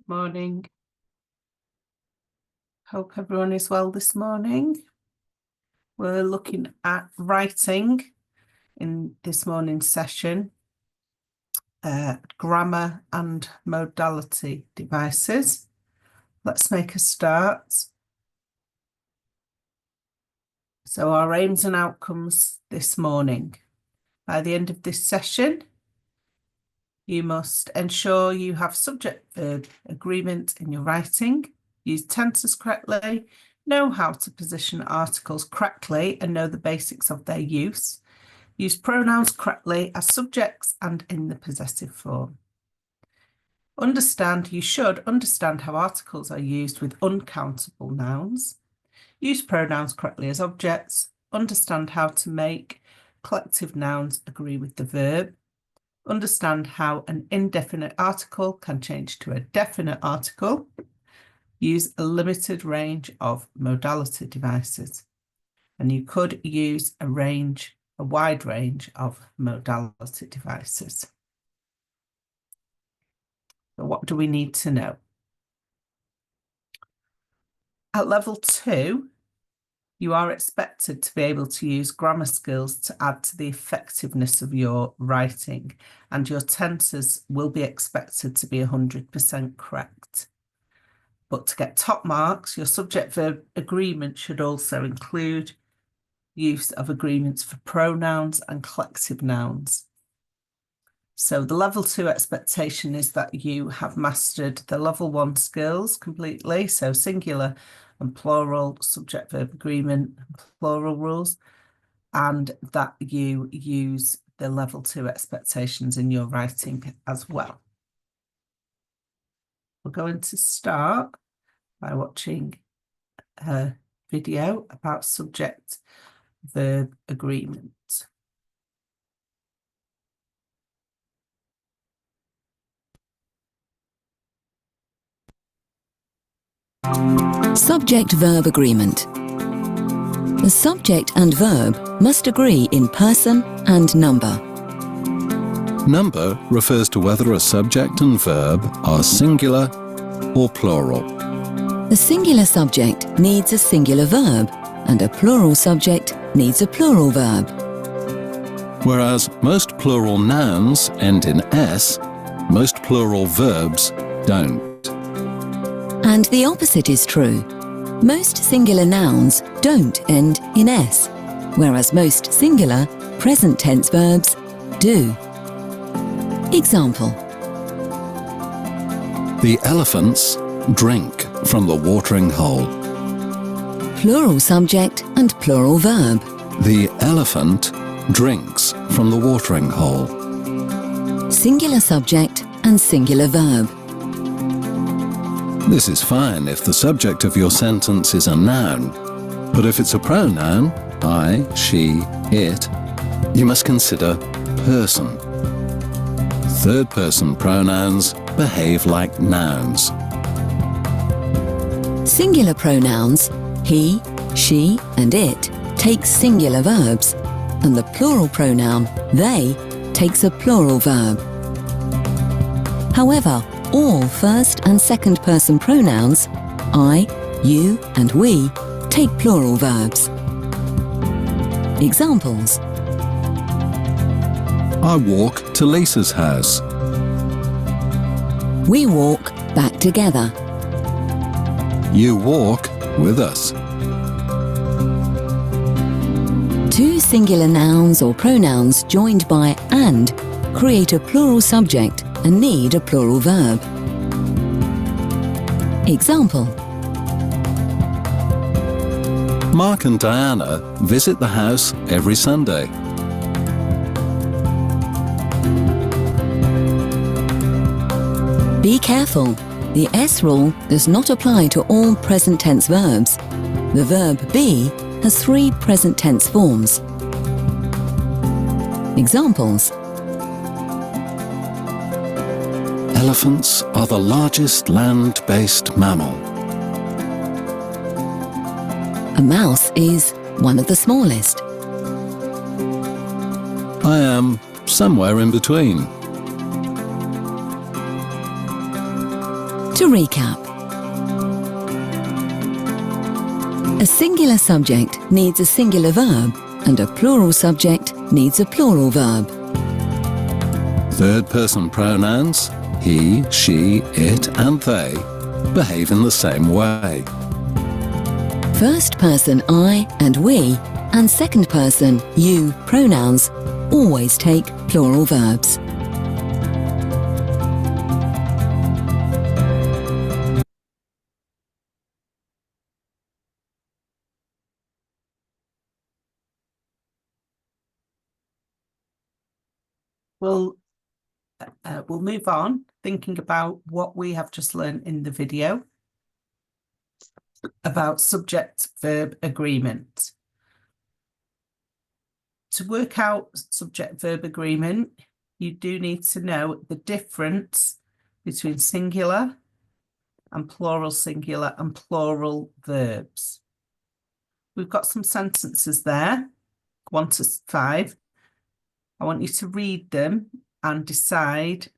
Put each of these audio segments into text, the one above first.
Morning. Hope everyone is well this morning. We're looking at writing in this morning's session, grammar and modality devices. Let's make a start. So our aims and outcomes this morning. By the end of this session, you must ensure you have subject-verb agreement in your writing, use tenses correctly, know how to position articles correctly and know the basics of their use, use pronouns correctly as subjects and in the possessive form. You should understand how articles are used with uncountable nouns, use pronouns correctly as objects, understand how to make collective nouns agree with the verb, understand how an indefinite article can change to a definite article, use a limited range of modality devices. And you could use a wide range of modality devices. So what do we need to know? At level 2, you are expected to be able to use grammar skills to add to the effectiveness of your writing, and your tenses will be expected to be 100% correct. But to get top marks, your subject-verb agreement should also include use of agreements for pronouns and collective nouns. So the level 2 expectation is that you have mastered the level 1 skills completely, so singular and plural subject-verb agreement, plural rules, and that you use the level 2 expectations in your writing as well. We're going to start by watching a video about subject-verb agreement. Subject-verb agreement. The subject and verb must agree in person and number. Number refers to whether a subject and verb are singular or plural. The singular subject needs a singular verb, and a plural subject needs a plural verb. Whereas most plural nouns end in S, most plural verbs don't. And the opposite is true. Most singular nouns don't end in S, whereas most singular present tense verbs do. Example: The elephants drink from the watering hole. Plural subject and plural verb. The elephant drinks from the watering hole. Singular subject and singular verb. This is fine if the subject of your sentence is a noun, but if it's a pronoun, I, she, it, you must consider person. Third-person pronouns behave like nouns. Singular pronouns, he, she, and it, take singular verbs, and the plural pronoun, they, takes a plural verb. However, all first and second person pronouns, I, you, and we, take plural verbs. Examples: I walk to Lisa's house. We walk back together. You walk with us. Two singular nouns or pronouns joined by and create a plural subject and need a plural verb. Example: Mark and Diana visit the house every Sunday. Be careful. The S rule does not apply to all present tense verbs. The verb be has 3 present tense forms. Examples: Elephants are the largest land-based mammal. a mouse is one of the smallest. I am somewhere in between. To recap, a singular subject needs a singular verb, and a plural subject needs a plural verb. Third-person pronouns, he, she, it, and they, behave in the same way. First person I and we, and second person you pronouns always take plural verbs. We'll move on, thinking about what we have just learned in the video about subject-verb agreement. To work out subject-verb agreement, you do need to know the difference between singular and plural singular and plural verbs. We've got some sentences there, 1 to 5. I want you to read them and decide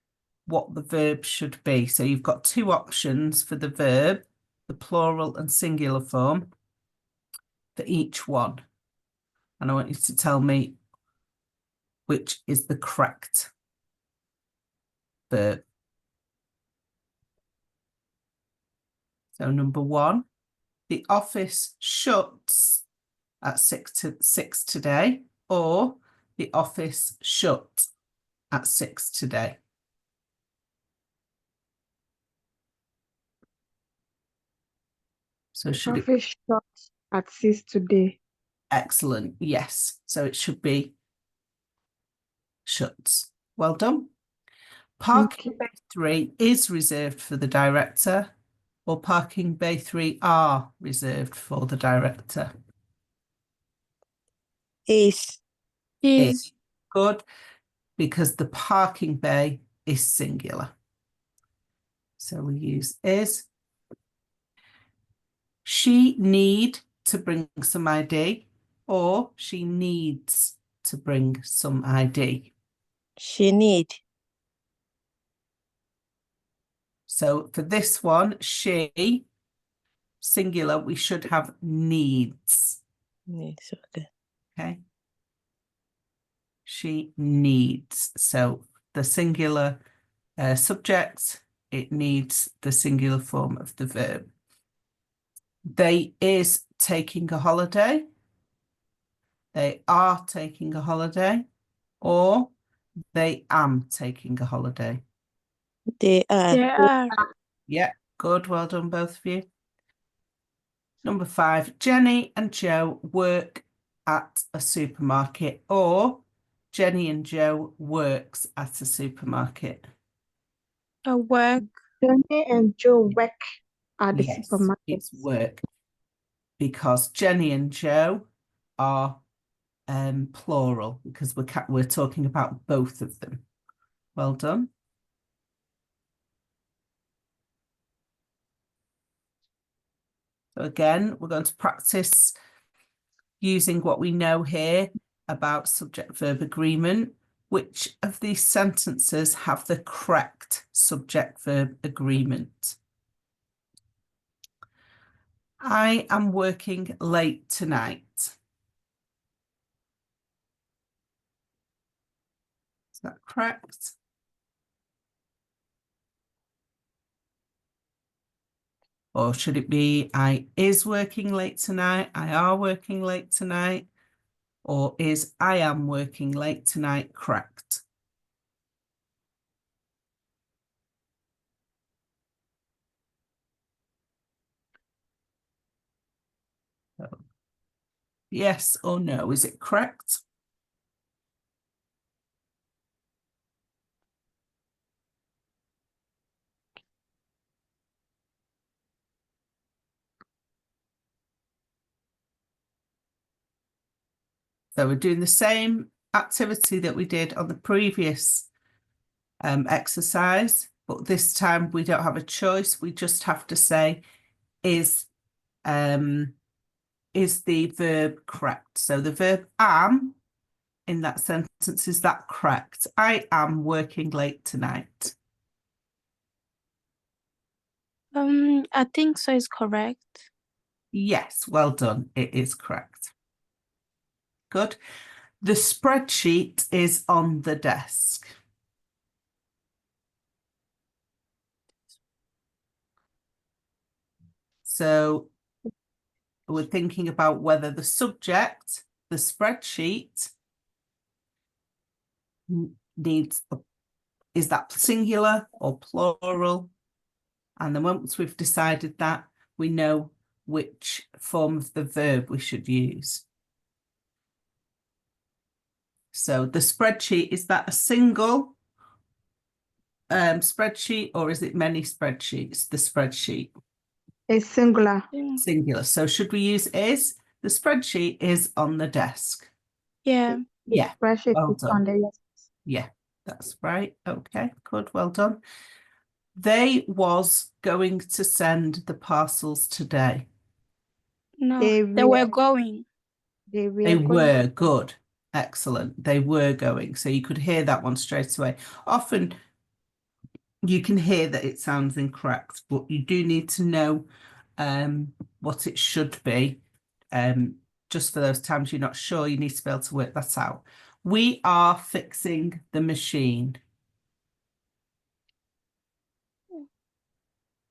what the verb should be. So you've got 2 options for the verb, the plural and singular form, for each one. And I want you to tell me which is the correct verb. So number 1, the office shuts at 6 today, or the office shut at 6 today. So should it... Office shut at 6 today. Excellent, yes. So it should be shuts. Well done. Parking bay 3 is reserved for the director, or parking bay 3 are reserved for the director. Is. Is good, because the parking bay is singular. So we use is. She need to bring some ID, or she needs to bring some ID. She need. So for this one, she, singular, we should have needs. Needs, okay. Okay. She needs. So the singular subject, it needs the singular form of the verb. They is taking a holiday. They are taking a holiday. Or they am taking a holiday. They are. They are. Yeah, good. Well done, both of you. Number 5, Jenny and Joe work at a supermarket, or Jenny and Joe works at a supermarket. A work. Jenny and Joe work at the Yes, supermarket. it's work, because Jenny and Joe are plural, because we're talking about both of them. Well done. So again, we're going to practice using what we know here about subject-verb agreement. Which of these sentences have the correct subject-verb agreement? I am working late tonight. Is that correct? Or should it be I is working late tonight, I are working late tonight, or is I am working late tonight correct? So, yes or no, is it correct? So we're doing the same activity that we did on the previous exercise, but this time we don't have a choice. We just have to say, is the verb correct? So the verb am in that sentence, is that correct? I am working late tonight. I think so is correct. Yes, well done. It is correct. Good. The spreadsheet is on the desk. So we're thinking about whether the subject, the spreadsheet, needs, is that singular or plural? And then once we've decided that, we know which form of the verb we should use. So the spreadsheet, is that a single spreadsheet, or is it many spreadsheets? The spreadsheet. It's singular. Singular. So should we use is? The spreadsheet is on the desk. Yeah. Yeah. Spreadsheet Well is on done. the Yeah, that's right. Okay, good. Well done. They was going to send the parcels today. No, They they were were going. They were They going. were good. Excellent. They were going. So you could hear that one straight away. Often you can hear that it sounds incorrect, but you do need to know what it should be. Just for those times you're not sure, you need to be able to work that out. We are fixing the machine.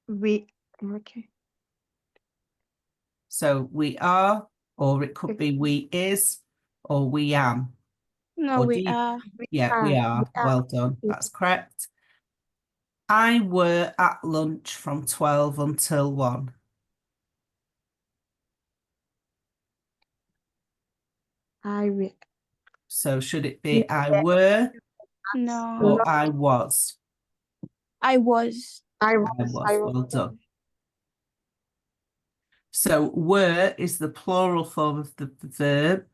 Okay. So we are, or it could be we is, or we am. No, Or we do you- are. Yeah, we are. Well done. That's correct. I were at lunch from 12 until 1. I will. So should it be I were No, or I was? I was. I I was. was. I was. Well done. So were is the plural form of the verb.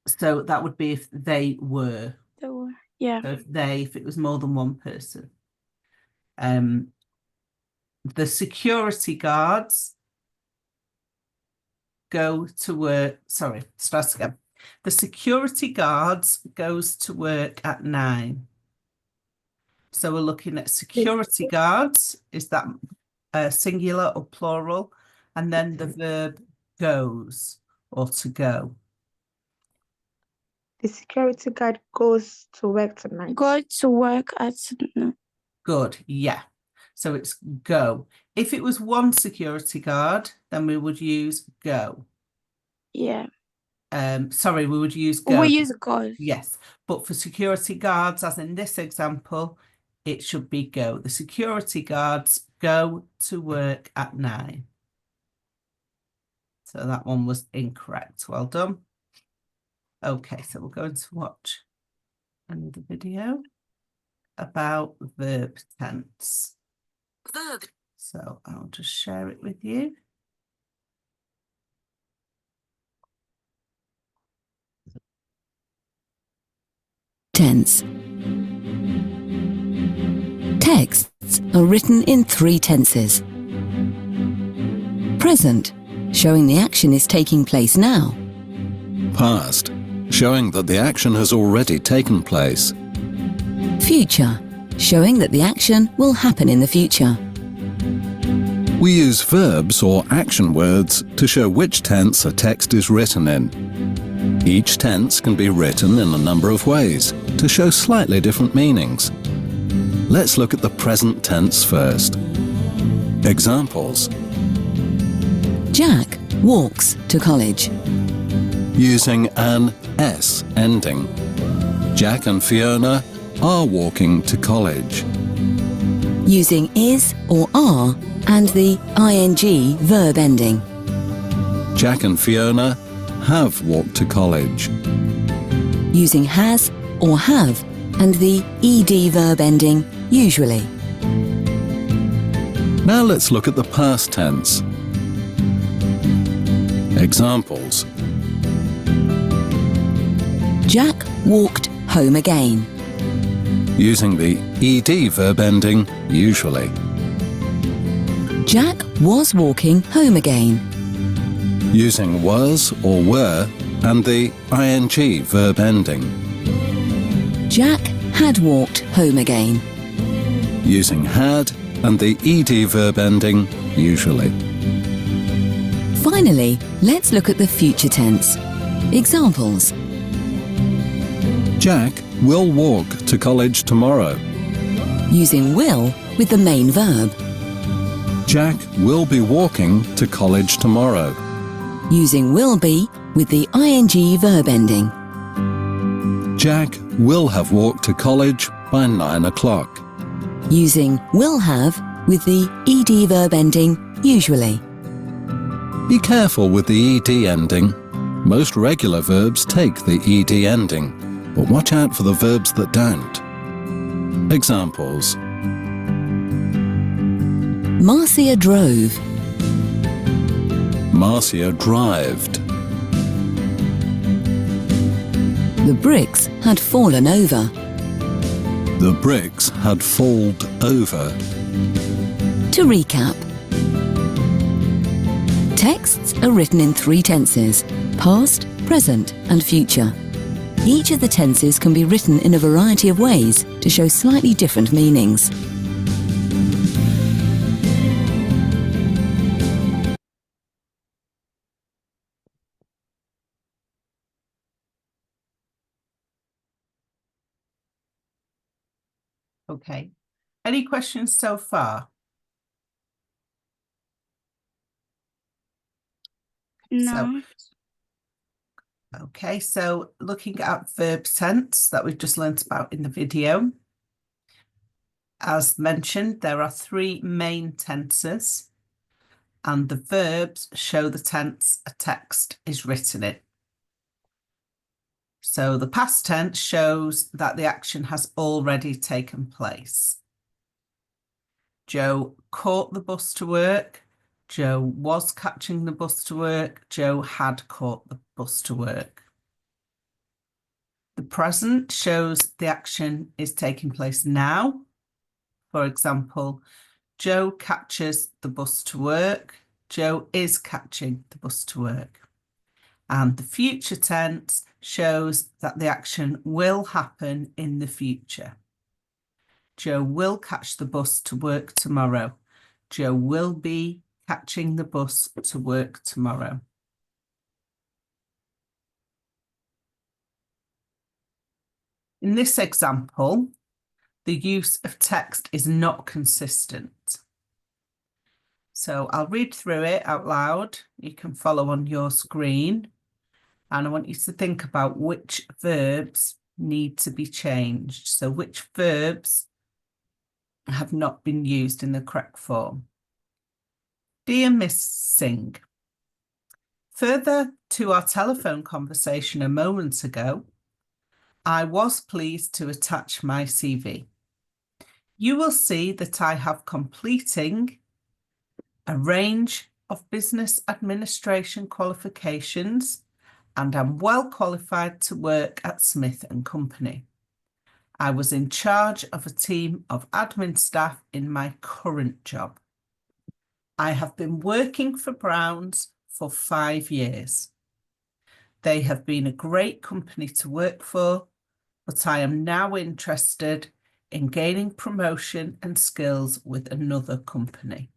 So that would be if they were. They were. Yeah. So if it was more than one person. The security guards go to work. Sorry, start again. The security guards goes to work at 9. So we're looking at security guards. Is that singular or plural? And then the verb goes or to go. The security guard goes to work tonight. Go to work at. No. Good, yeah. So it's go. If it was one security guard, then we would use go. Yeah. Sorry, we would use go. We use goes. Yes, but for security guards, as in this example, it should be go. The security guards go to work at 9. So that one was incorrect. Well done. Okay, so we're going to watch another video about verb tense. Verb So I'll just share it with you. tense. Texts are written in 3 tenses. Present, showing the action is taking place now. Past, showing that the action has already taken place. Future, showing that the action will happen in the future. We use verbs or action words to show which tense a text is written in. Each tense can be written in a number of ways to show slightly different meanings. Let's look at the present tense first. Examples. Jack walks to college. Using an S ending. Jack and Fiona are walking to college. Using is or are and the ing verb ending. Jack and Fiona have walked to college. Using has or have and the ed verb ending usually. Now let's look at the past tense. Examples. Jack walked home again. Using the ed verb ending, usually. Jack was walking home again. Using was or were and the ing verb ending. Jack had walked home again. Using had and the ed verb ending, usually. Finally, let's look at the future tense. Examples. Jack will walk to college tomorrow. Using will with the main verb. Jack will be walking to college tomorrow. Using will be with the ing verb ending. Jack will have walked to college by 9 o'clock. Using will have with the ed verb ending, usually. Be careful with the ed ending. Most regular verbs take the ed ending, but watch out for the verbs that don't. Examples. Marcia drove. Marcia drived. The bricks had fallen over. The bricks had falled over. To recap, texts are written in 3 tenses: past, present and future. Each of the tenses can be written in a variety of ways to show slightly different meanings. Okay. Any questions so far? No. Okay, so looking at verb tense that we've just learnt about in the video. As mentioned, there are 3 main tenses, and the verbs show the tense a text is written in. So the past tense shows that the action has already taken place. Joe caught the bus to work. Joe was catching the bus to work. Joe had caught the bus to work. The present shows the action is taking place now. For example, Joe catches the bus to work. Joe is catching the bus to work. And the future tense shows that the action will happen in the future. Joe will catch the bus to work tomorrow. Joe will be catching the bus to work tomorrow. In this example, the use of text is not consistent. So I'll read through it out loud. You can follow on your screen. And I want you to think about which verbs need to be changed. So which verbs have not been used in the correct form. Dear Miss Singh, further to our telephone conversation a moment ago, I was pleased to attach my CV. You will see that I have completing a range of business administration qualifications and am well qualified to work at Smith & Company. I was in charge of a team of admin staff in my current job. I have been working for Browns for 5 years. They have been a great company to work for, but I am now interested in gaining promotion and skills with another company.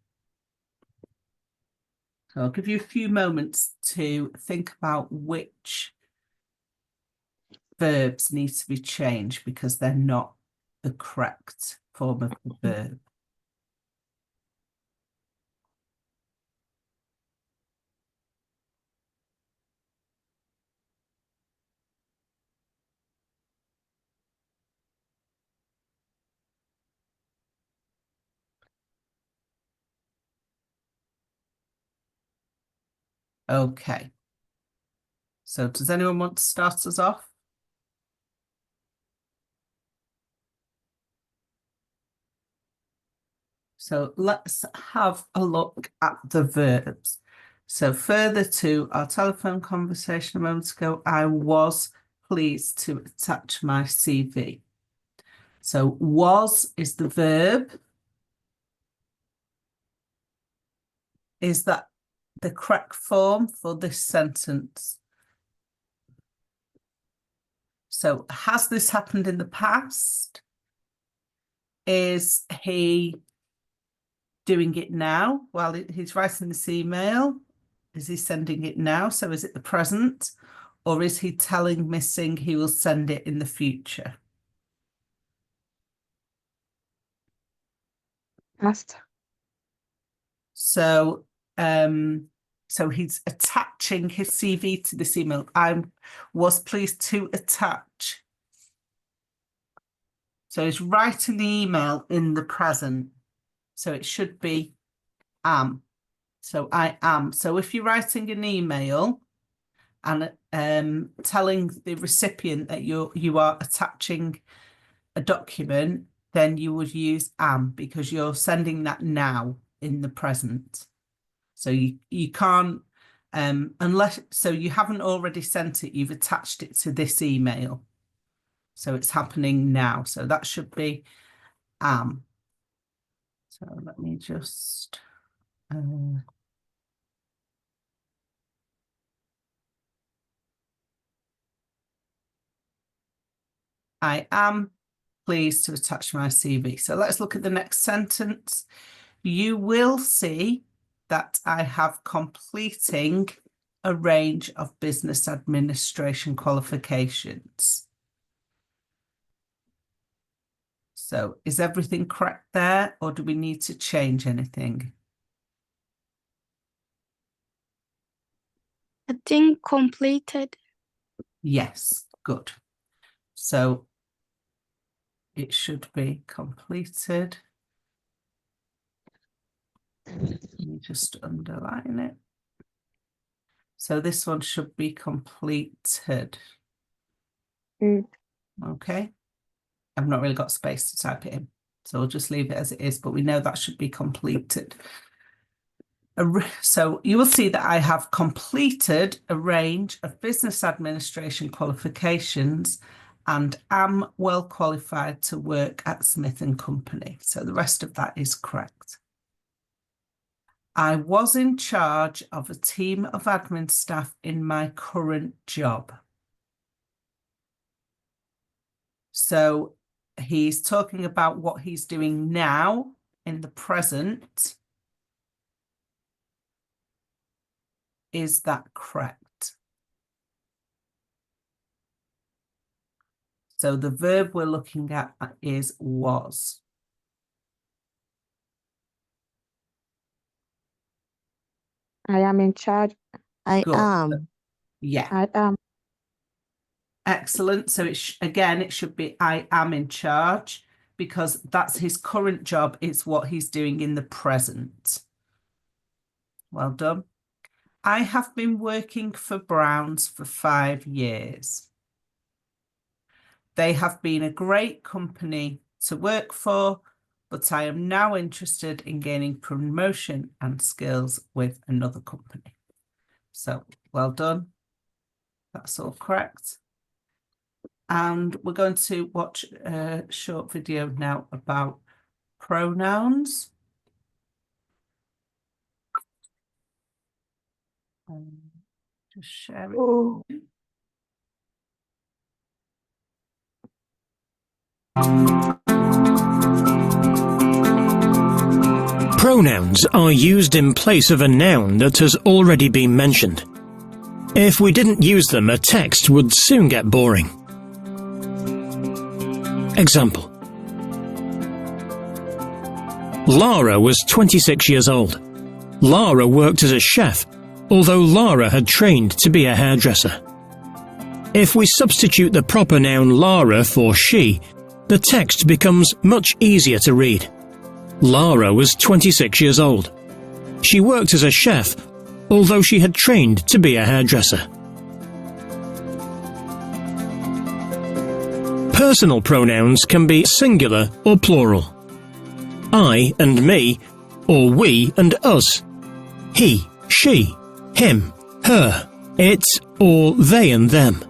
So I'll give you a few moments to think about which verbs need to be changed because they're not the correct form of the verb. Okay. So does anyone want to start us off? So let's have a look at the verbs. So further to our telephone conversation a moment ago, I was pleased to attach my CV. So was is the verb. Is that the correct form for this sentence? So has this happened in the past? Is he doing it now while he's writing this email? Is he sending it now? So is it the present? Or is he telling Missing he will send it in the future? Past. So, so he's attaching his CV to this email. I was pleased to attach. So he's writing the email in the present. So it should be am. So I am. So if you're writing an email and telling the recipient that you are attaching a document, then you would use am because you're sending that now in the present. So you can't unless so you haven't already sent it, you've attached it to this email. So it's happening now. So that should be am. So let me just I am pleased to attach my CV. So let's look at the next sentence. You will see that I have completing a range of business administration qualifications. So is everything correct there, or do we need to change anything? I think completed. Yes, good. So it should be completed. Let me just underline it. So this one should be completed. Okay. I've not really got space to type it in, so we'll just leave it as it is, but we know that should be completed. So you will see that I have completed a range of business administration qualifications and am well qualified to work at Smith & Company. So the rest of that is correct. I was in charge of a team of admin staff in my current job. So he's talking about what he's doing now in the present. Is that correct? So the verb we're looking at is was. I am in charge. I Good. am. Yeah. I am. Excellent. So again, it should be I am in charge because that's his current job. It's what he's doing in the present. Well done. I have been working for Browns for 5 years. They have been a great company to work for, but I am now interested in gaining promotion and skills with another company. So well done. That's all correct. And we're going to watch a short video now about pronouns. Just share it. Oh. Pronouns are used in place of a noun that has already been mentioned. If we didn't use them, a text would soon get boring. Example. Lara was 26 years old. Lara worked as a chef, although Lara had trained to be a hairdresser. If we substitute the proper noun Lara for she, the text becomes much easier to read. Lara was 26 years old. She worked as a chef, although she had trained to be a hairdresser. Personal pronouns can be singular or plural. I and me, or we and us. He, she, him, her, it, or they and them.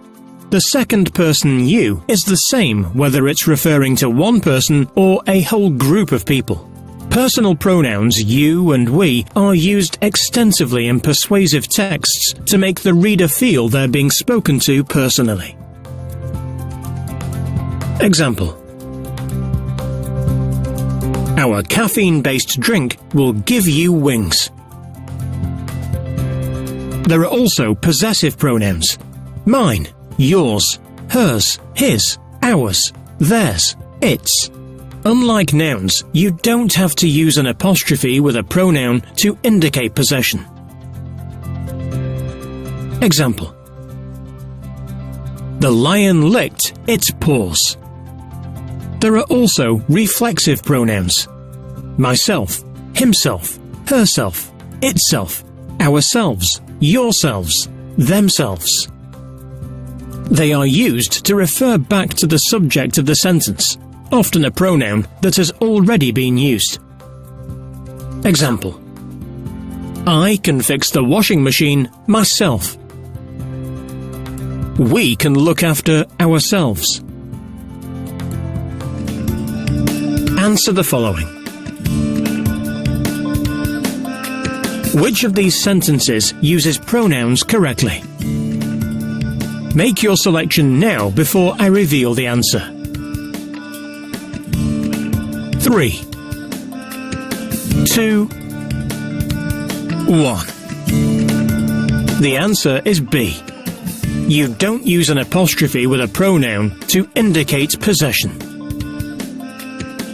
The second person you is the same whether it's referring to one person or a whole group of people. Personal pronouns you and we are used extensively in persuasive texts to make the reader feel they're being spoken to personally. Example: our caffeine-based drink will give you wings. There are also possessive pronouns: mine, yours, hers, his, ours, theirs, its. Unlike nouns, you don't have to use an apostrophe with a pronoun to indicate possession. Example: the lion licked its paws. There are also reflexive pronouns: myself, himself, herself, itself, ourselves, yourselves, themselves. They are used to refer back to the subject of the sentence, often a pronoun that has already been used. Example: I can fix the washing machine myself. We can look after ourselves. Answer the following. Which of these sentences uses pronouns correctly? Make your selection now before I reveal the answer. 3, 2, 1. The answer is B. You don't use an apostrophe with a pronoun to indicate possession.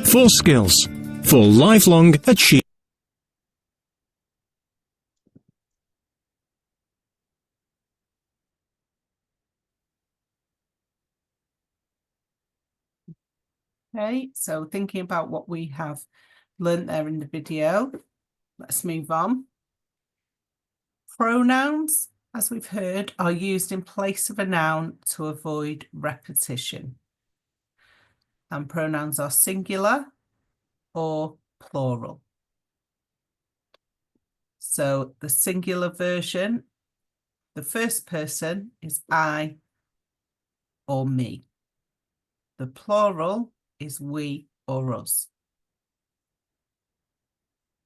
4 skills for lifelong achievement. Okay, so thinking about what we have learnt there in the video, let's move on. Pronouns, as we've heard, are used in place of a noun to avoid repetition. And pronouns are singular or plural. So the singular version, the first person is I or me. The plural is we or us.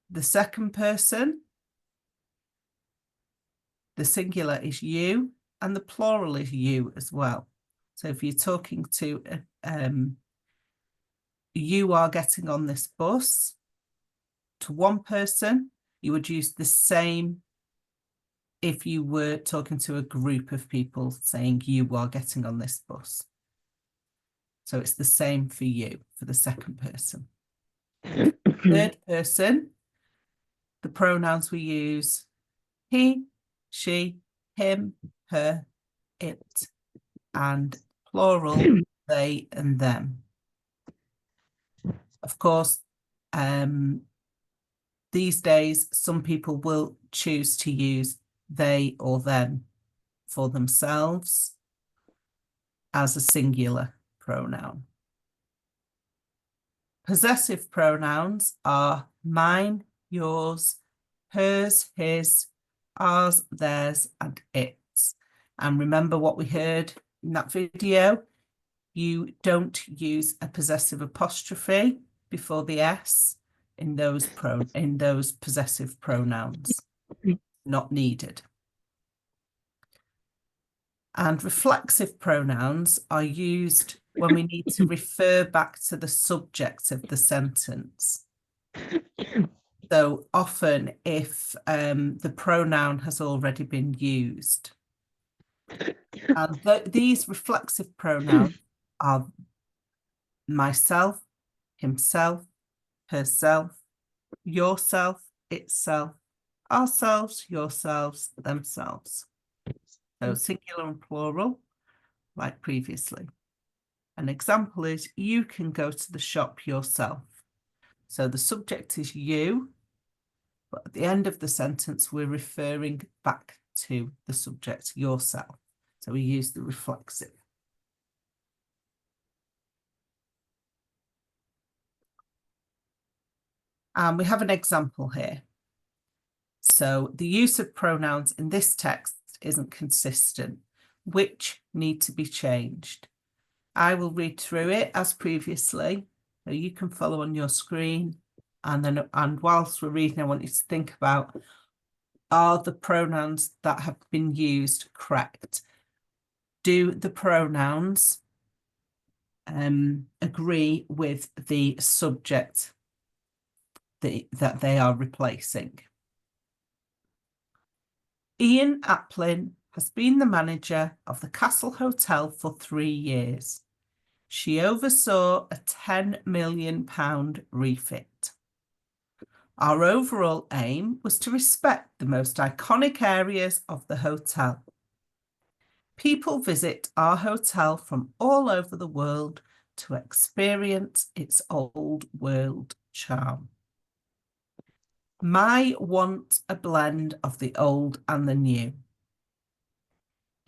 The second person, the singular is you and the plural is you as well. So if you're talking to you are getting on this bus, to one person, you would use the same if you were talking to a group of people saying you are getting on this bus. So it's the same for you, for the second person. Third person, the pronouns we use: he, she, him, her, it, and plural, they and them. Of course, these days, some people will choose to use they or them for themselves as a singular pronoun. Possessive pronouns are mine, yours, hers, his, ours, theirs, and its. And remember what we heard in that video, you don't use a possessive apostrophe before the S in those possessive pronouns. Not needed. And reflexive pronouns are used when we need to refer back to the subject of the sentence. So often if the pronoun has already been used. And these reflexive pronouns are myself, himself, herself, yourself, itself, ourselves, yourselves, themselves. So singular and plural, like previously. An example is, you can go to the shop yourself. So the subject is you, but at the end of the sentence, we're referring back to the subject, yourself. So we use the reflexive. And we have an example here. So the use of pronouns in this text isn't consistent. which need to be changed. I will read through it as previously, so you can follow on your screen. And whilst we're reading, I want you to think about, are the pronouns that have been used correct? Do the pronouns agree with the subject that they are replacing? Ian Applin has been the manager of the Castle Hotel for 3 years. She oversaw a £10 million refit. Our overall aim was to respect the most iconic areas of the hotel. People visit our hotel from all over the world to experience its old world charm. My want a blend of the old and the new.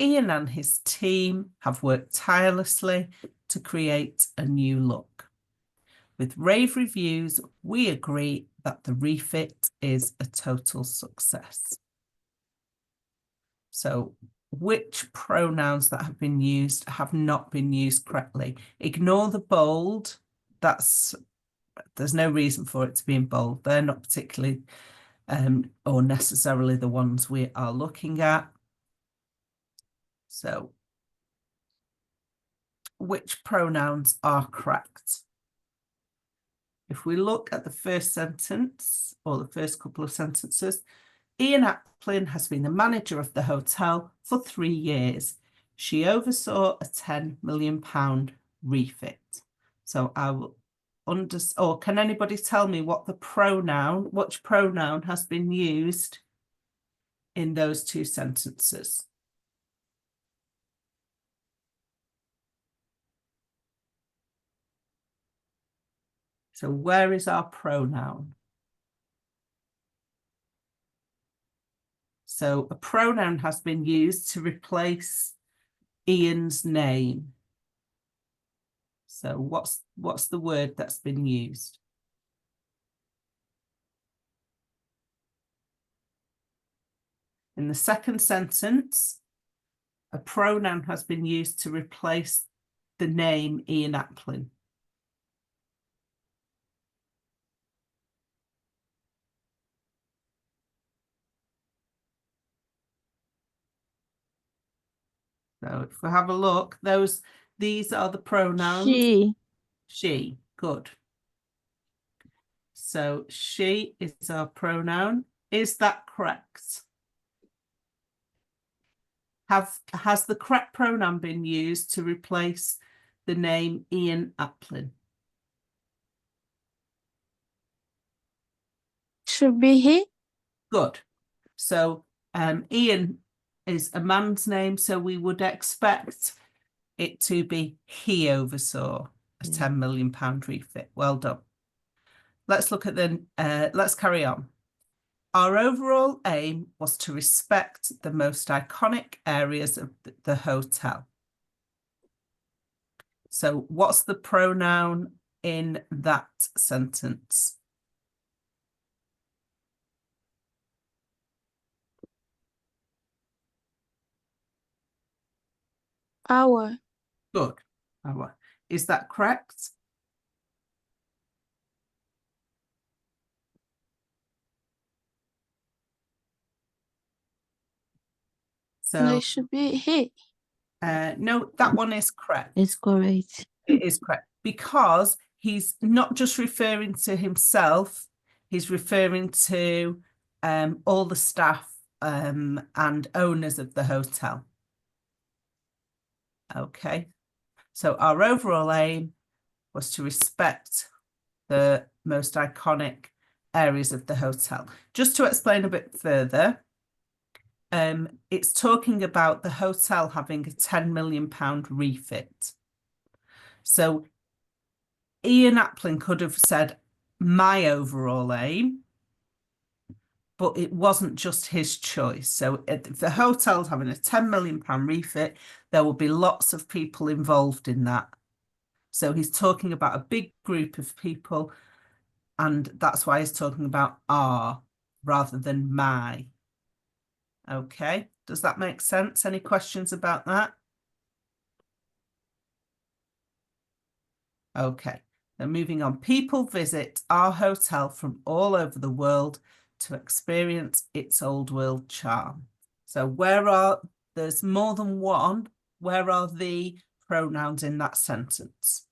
Ian and his team have worked tirelessly to create a new look. With rave reviews, we agree that the refit is a total success. So, which pronouns that have been used have not been used correctly? Ignore the bold. There's no reason for it to be in bold. They're not particularly or necessarily the ones we are looking at. So, which pronouns are correct? If we look at the first sentence, or the first couple of sentences, Ian Applin has been the manager of the hotel for 3 years. She oversaw a £10 million refit. So I will or can anybody tell me what which pronoun has been used in those 2 sentences? So where is our pronoun? So a pronoun has been used to replace Ian's name. So what's the word that's been used? In the second sentence, a pronoun has been used to replace the name Ian Applin. So if we have a look, these are the pronouns. She. She, good. So she is our pronoun. Is that correct? Has the correct pronoun been used to replace the name Ian Applin? Should be he. Good. So Ian is a man's name, so we would expect it to be he oversaw a £10 million refit. Well done. Let's look at let's carry on. Our overall aim was to respect the most iconic areas of the hotel. So what's the pronoun in that sentence? Our. Good. Our. Is that correct? So No, it should be he. no, that one is correct. It's correct. It is correct because he's not just referring to himself, he's referring to all the staff and owners of the hotel. Okay, so our overall aim was to respect the most iconic areas of the hotel. Just to explain a bit further, it's talking about the hotel having a £10 million refit. So Ian Applin could have said my overall aim, but it wasn't just his choice. So if the hotel's having a £10 million refit, there will be lots of people involved in that. So he's talking about a big group of people, and that's why he's talking about our rather than my. Okay, does that make sense? Any questions about that? Okay, then moving on. People visit our hotel from all over the world to experience its old world charm. So there's more than one. Where are the pronouns in that sentence?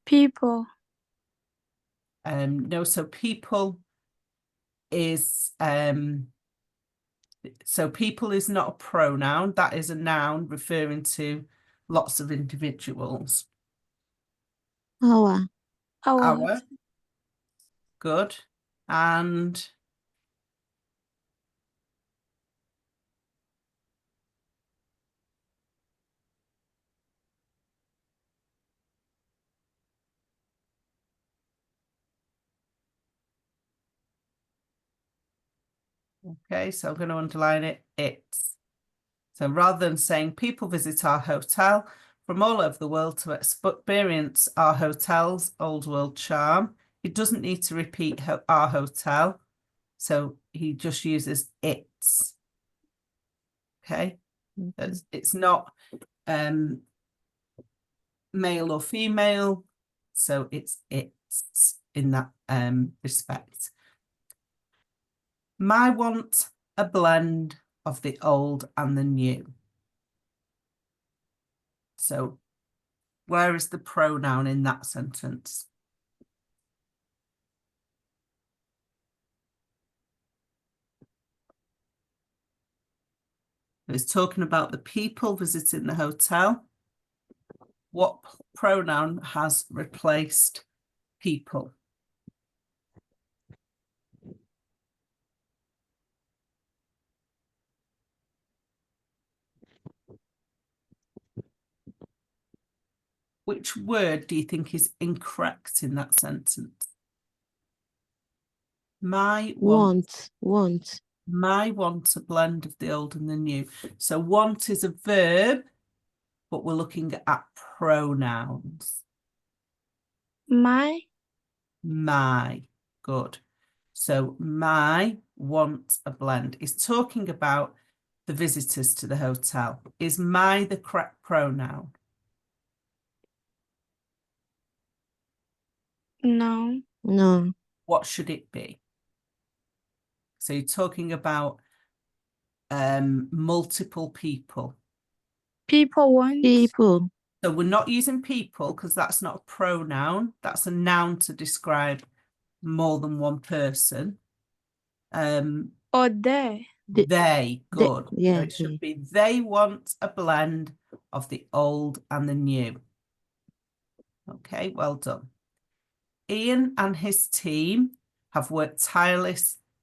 People. No, so people is people is not a pronoun. That is a noun referring to lots of individuals. Our. Our. Good. And okay, so I'm going to underline it. It's. So rather than saying people visit our hotel from all over the world to experience our hotel's old world charm, it doesn't need to repeat our hotel. So he just uses its. Okay, it's not male or female, so it's in that respect. I want a blend of the old and the new. So where is the pronoun in that sentence? It's talking about the people visiting the hotel. What pronoun has replaced people? Which word do you think is incorrect in that sentence? My want. My want a blend of the old and the new. So want is a verb, but we're looking at pronouns. My. Good. So my want a blend is talking about the visitors to the hotel. Is my the correct pronoun? No. No. What should it be? So you're talking about multiple people. People want. People. So we're not using people because that's not a pronoun. That's a noun to describe more than one person. Or they. They, good. Yeah. So it should be they want a blend of the old and the new. Okay, well done. Ian and his team have worked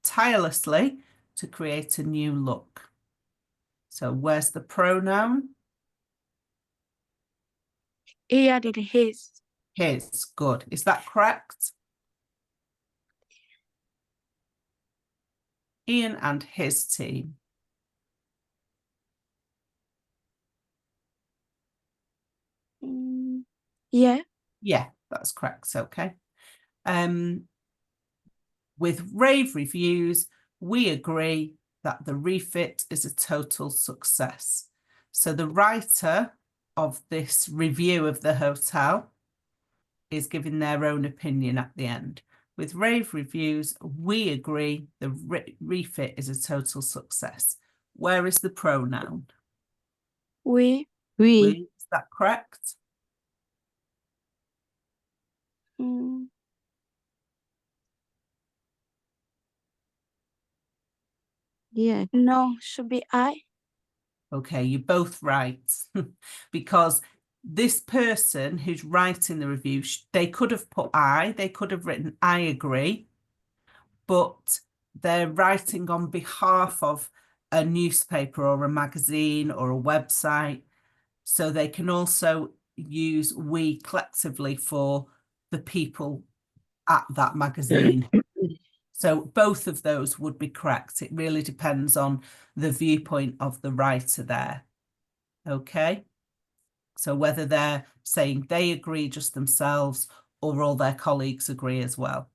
tirelessly to create a new look. So where's the pronoun? He added his. His, good. Is that correct? Ian and his team. Yeah. Yeah, that's correct. Okay. With rave reviews, we agree that the refit is a total success. So the writer of this review of the hotel is giving their own opinion at the end. With rave reviews, we agree the refit is a total success. Where is the pronoun? We. We. Is that correct? Yeah. No, should be I. Okay, you're both right. Because this person who's writing the review, they could have put they could have written I agree, but they're writing on behalf of a newspaper or a magazine or a website. So they can also use we collectively for the people at that magazine. So both of those would be correct. It really depends on the viewpoint of the writer there. Okay. So whether they're saying they agree just themselves or all their colleagues agree as well.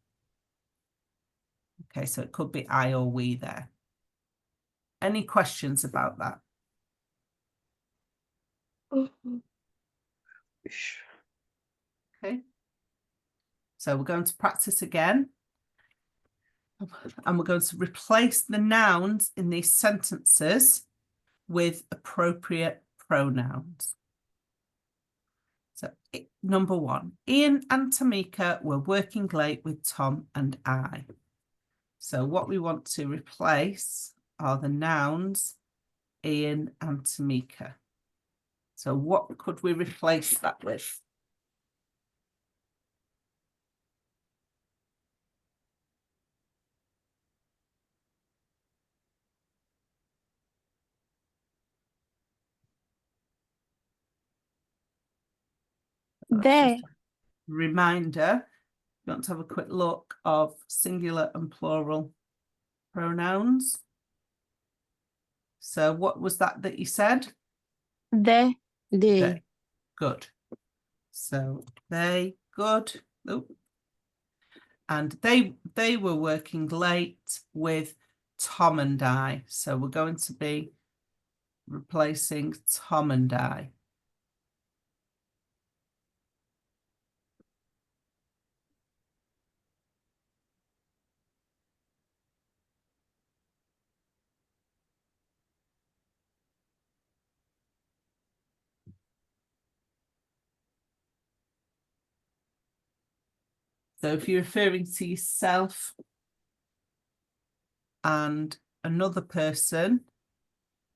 Okay, so it could be I or we there. Any questions about that? Okay. So we're going to practice again. And we're going to replace the nouns in these sentences with appropriate pronouns. So number 1, Ian and Tamika were working late with Tom and I. So what we want to replace are the nouns Ian and Tamika. So what could we replace that with? They. Reminder, you want to have a quick look of singular and plural pronouns. So what was that you said? They. They. Good. So they, good. Oh. And they were working late with Tom and I. So we're going to be replacing Tom and I. So if you're referring to yourself and another person,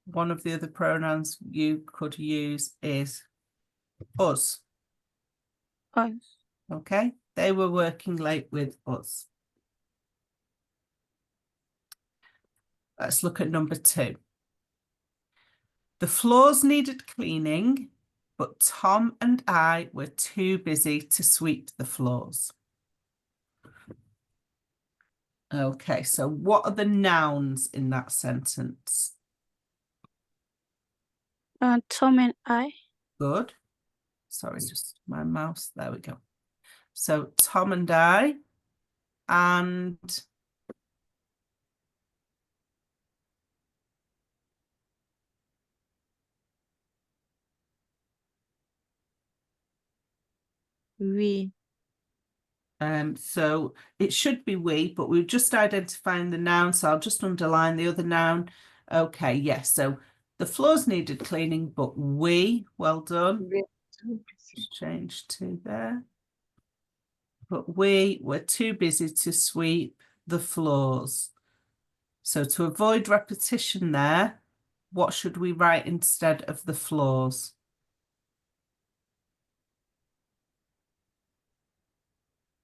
one of the other pronouns you could use is us. Us. Okay, they were working late with us. Let's look at number 2. The floors needed cleaning, but Tom and I were too busy to sweep the floors. Okay, so what are the nouns in that sentence? Tom and I. Good. Sorry, just my mouse. There we go. So Tom and I, and We. so it should be we, but we're just identifying the noun, so I'll just underline the other noun. Okay, yes, so the floors needed cleaning, but we, well done. Just change to there. But we were too busy to sweep the floors. So to avoid repetition there, what should we write instead of the floors?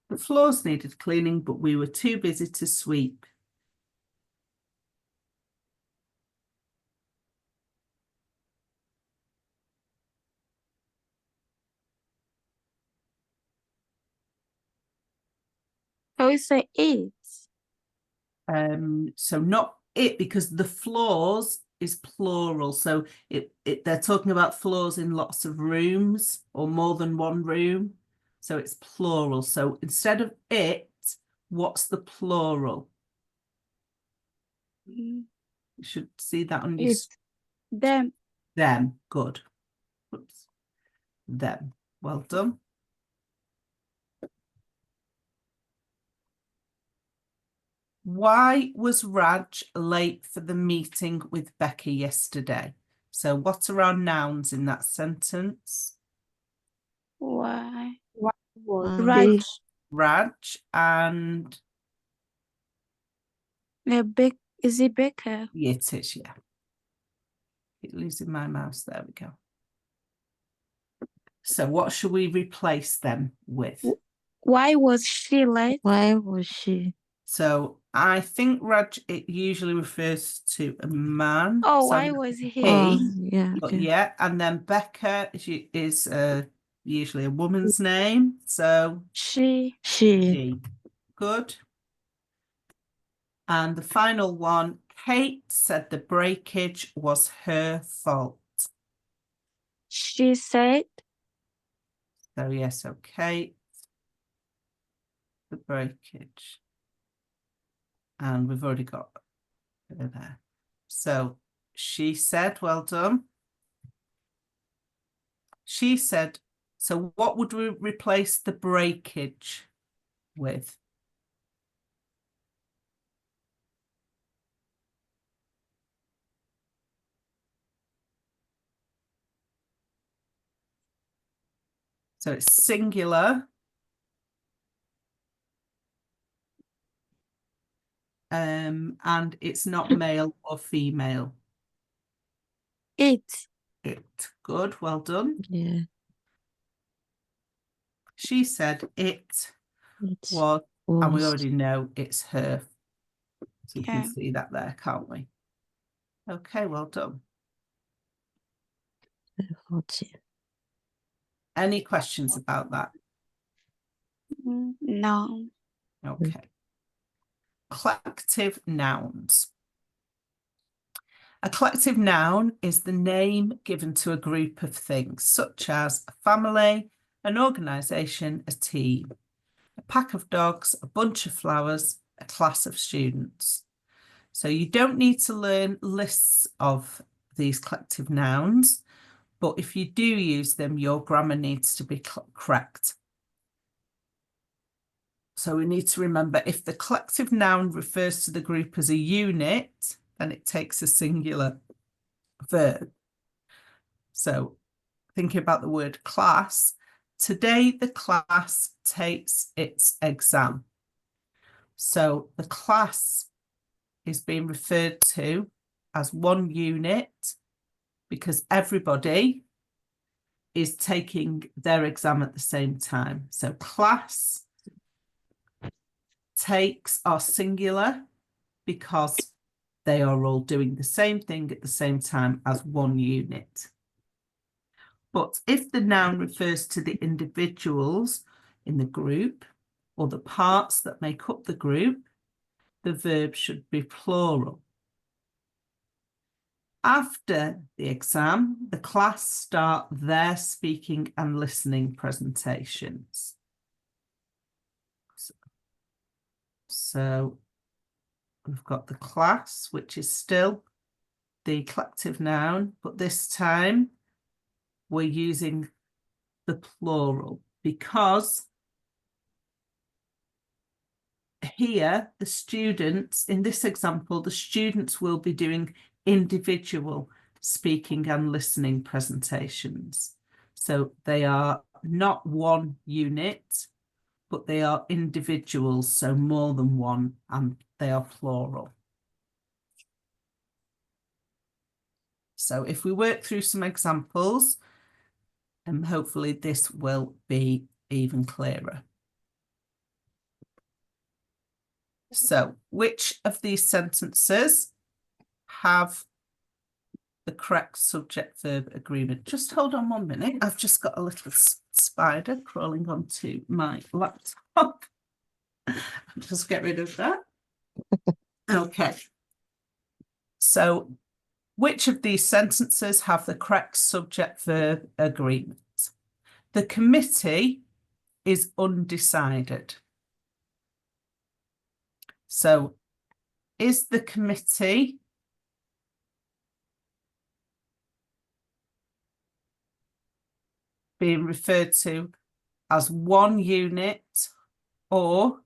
The floors needed cleaning, but we were too busy to sweep. I would say it. So not it, because the floors is plural. So they're talking about floors in lots of rooms or more than one room. So it's plural. So instead of it, what's the plural? You should see that on your... It's them. Them. Good. Oops. Them. Well done. Why was Raj late for the meeting with Becky yesterday? So what are our nouns in that sentence? Why? Was Raj. they. Raj and... Is it Becca? Yeah, it is, yeah. Keep losing my mouse. There we go. So what should we replace them with? Why was she late? Why was she? So I think Raj, it usually refers to a man. Oh, So why was he? Oh, yeah. but Okay. yeah, and then Becca is usually a woman's name. So She. She. good. And the final one, Kate said the breakage was her fault. She said. So yes, okay. The breakage. And we've already got her there. So she said, well done. She said, so what would we replace the breakage with? So it's singular. And it's not male or female. It. It. Good, well done. Yeah. She said it It was, and we was. already know it's her. So you Yeah. can see that there, can't we? Okay, well done. 好奇。 Any questions about that? No. Okay. Collective nouns. A collective noun is the name given to a group of things, such as a family, an organisation, a team, a pack of dogs, a bunch of flowers, a class of students. So you don't need to learn lists of these collective nouns, but if you do use them, your grammar needs to be correct. So we need to remember if the collective noun refers to the group as a unit, then it takes a singular verb. So thinking about the word class, today the class takes its exam. So the class is being referred to as one unit because everybody is taking their exam at the same time. So class takes are singular because they are all doing the same thing at the same time as one unit. But if the noun refers to the individuals in the group or the parts that make up the group, the verb should be plural. After the exam, the class start their speaking and listening presentations. So we've got the class, which is still the collective noun, but this time we're using the plural because here the students, in this example, the students will be doing individual speaking and listening presentations. So they are not one unit, but they are individuals, so more than one, and they are plural. So if we work through some examples, and hopefully this will be even clearer. So which of these sentences have the correct subject-verb agreement? Just hold on 1 minute. I've just got a little spider crawling onto my laptop. I'll just get rid of that. Okay. So which of these sentences have the correct subject-verb agreement? The committee is undecided. So is the committee being referred to as one unit or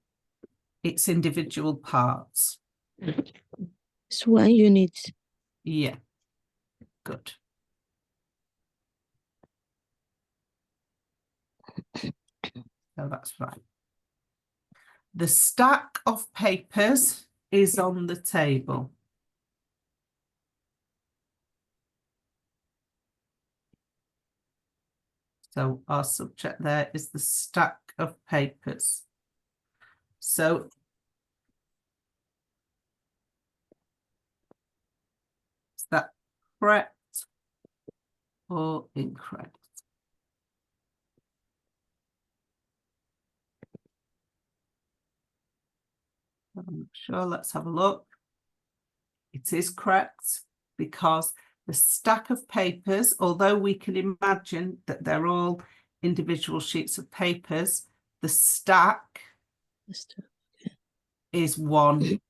its individual parts? It's 1 unit. Yeah, good. So that's right. The stack of papers is on the table. So our subject there is the stack of papers. So is that correct or incorrect? I'm not sure. Let's have a look. It is correct because the stack of papers, although we can imagine that they're all individual sheets of papers, the stack is one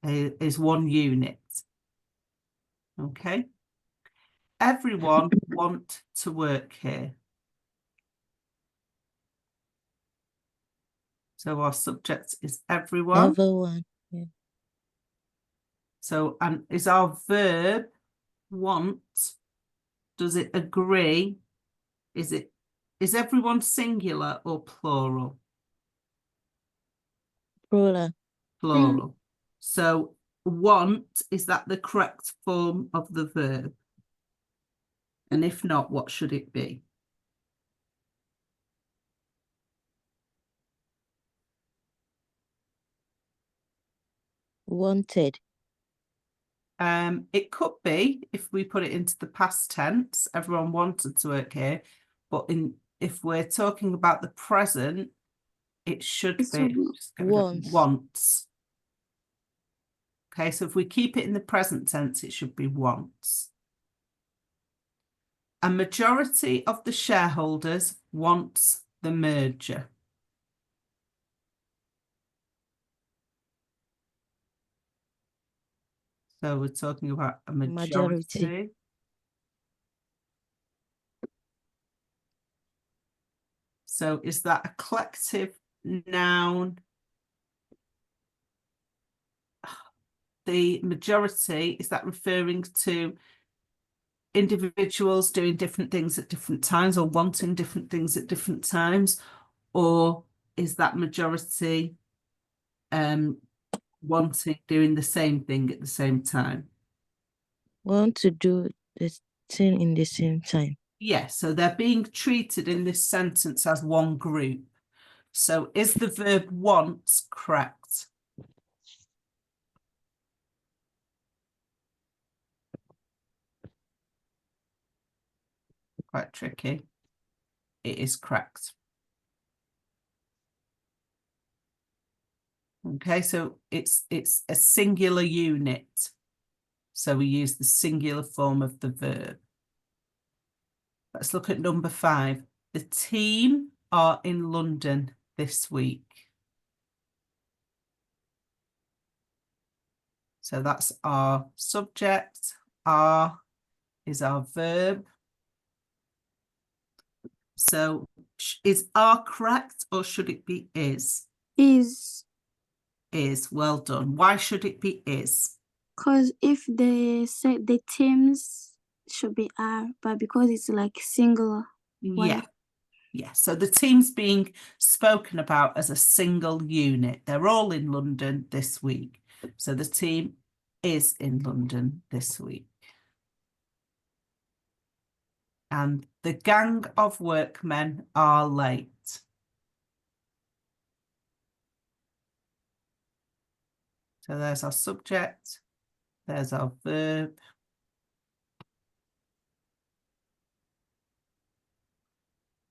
is one unit. Okay. Everyone want to work here. So our subject is everyone. Everyone. Yeah. So, and is our verb want, does it agree? Is everyone singular or plural? Plural. Plural. So want, is that the correct form of the verb? And if not, what should it be? Wanted. It could be if we put it into the past tense, everyone wanted to work here, but if we're talking about the present, it should be Wants. wants. Okay, so if we keep it in the present tense, it should be wants. A majority of the shareholders wants the merger. So we're talking about a majority. So is that a collective noun? The majority, is that referring to individuals doing different things at different times or wanting different things at different times? Or is that majority doing the same thing at the same time? Want to do the thing in the same time. Yeah, so they're being treated in this sentence as one group. So is the verb wants correct? Quite tricky. It is correct. Okay, so it's a singular unit. So we use the singular form of the verb. Let's look at number 5. The team are in London this week. So that's our subject. Are is our verb. So is are correct or should it be is? Is. Is. Well done. Why should it be is? Because if they say the teams should be are, but because it's like singular. Yeah. Yeah. So the team's being spoken about as a single unit. They're all in London this week. So the team is in London this week. And the gang of workmen are late. So there's our subject. There's our verb.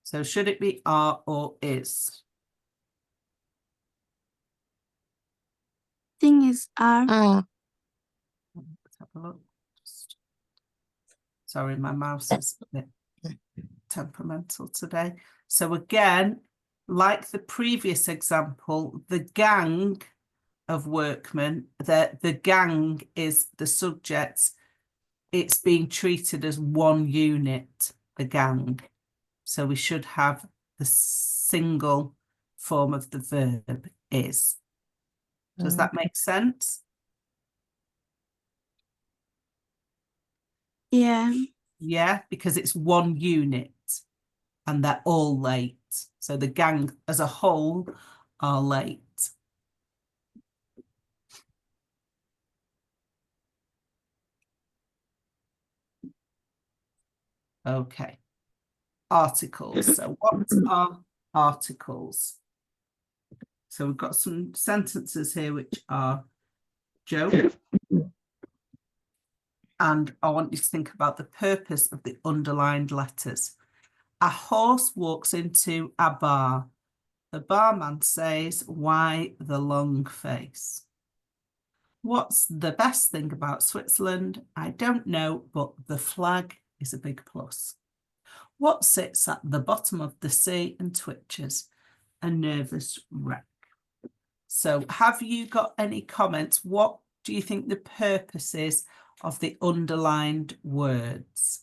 So should it be are or is? Thing is are. Let's have a look. Sorry, my mouse is a bit temperamental today. So again, like the previous example, the gang of workmen, the gang is the subject. It's being treated as one unit, the gang. So we should have the single form of the verb is. Does that make sense? Yeah. Yeah, because it's one unit and they're all late. So the gang as a whole are late. Okay. Articles. So what are articles? So we've got some sentences here which are jokes. And I want you to think about the purpose of the underlined letters. A horse walks into a bar. The barman says, "Why the long face?" What's the best thing about Switzerland? I don't know, but the flag is a big plus. What sits at the bottom of the sea and twitches? A nervous wreck. So have you got any comments? What do you think the purpose is of the underlined words?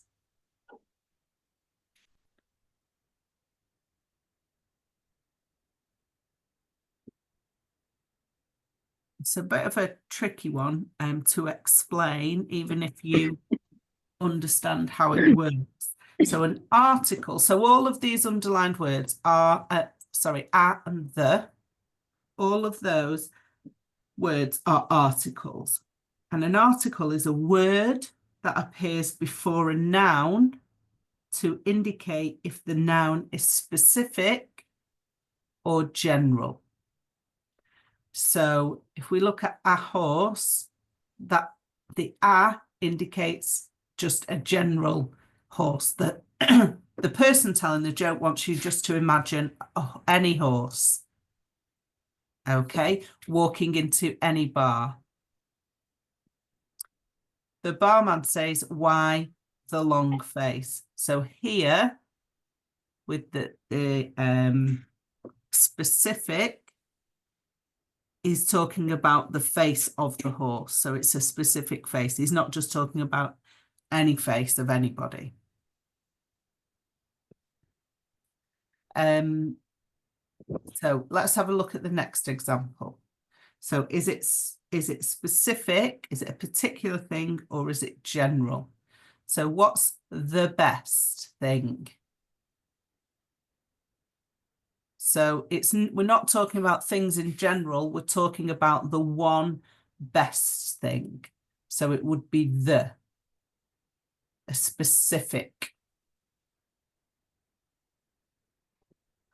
It's a bit of a tricky one to explain, even if you understand how it works. So an article, so all of these underlined words are, are and the, all of those words are articles. And an article is a word that appears before a noun to indicate if the noun is specific or general. So if we look at a horse, that the a indicates just a general horse, that the person telling the joke wants you just to imagine any horse. Okay, walking into any bar. The barman says, why the long face? So here, with the specific, is talking about the face of the horse. So it's a specific face. He's not just talking about any face of anybody. So let's have a look at the next example. So is it specific? Is it a particular thing, or is it general? So what's the best thing? So we're not talking about things in general, we're talking about the one best thing. So it would be a specific.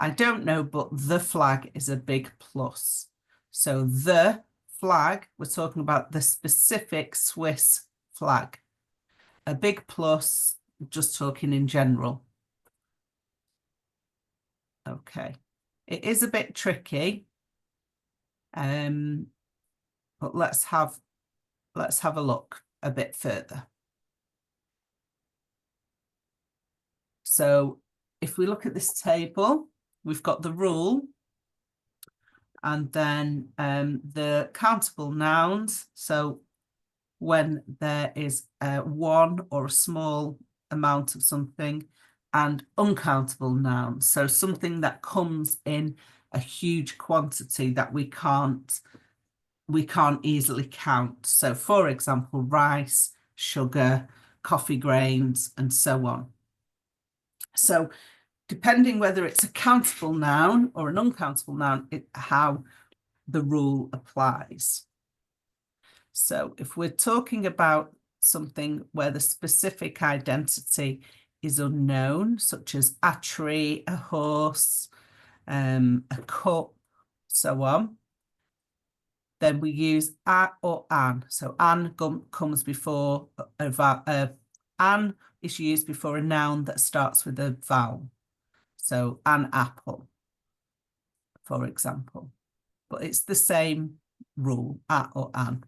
I don't know, but the flag is a big plus. So the flag, we're talking about the specific Swiss flag. A big plus, just talking in general. Okay. It is a bit tricky, but let's have a look a bit further. So if we look at this table, we've got the rule, and then the countable nouns. So when there is one or a small amount of something, and uncountable nouns, so something that comes in a huge quantity that we can't easily count. So for example, rice, sugar, coffee grains, and so on. So depending whether it's a countable noun or an uncountable noun, how the rule applies. So if we're talking about something where the specific identity is unknown, such as a tree, a horse, a cup, so on, then we use a or an. So an comes before an is used before a noun that starts with a vowel. So an apple, for example. But it's the same rule, a or an.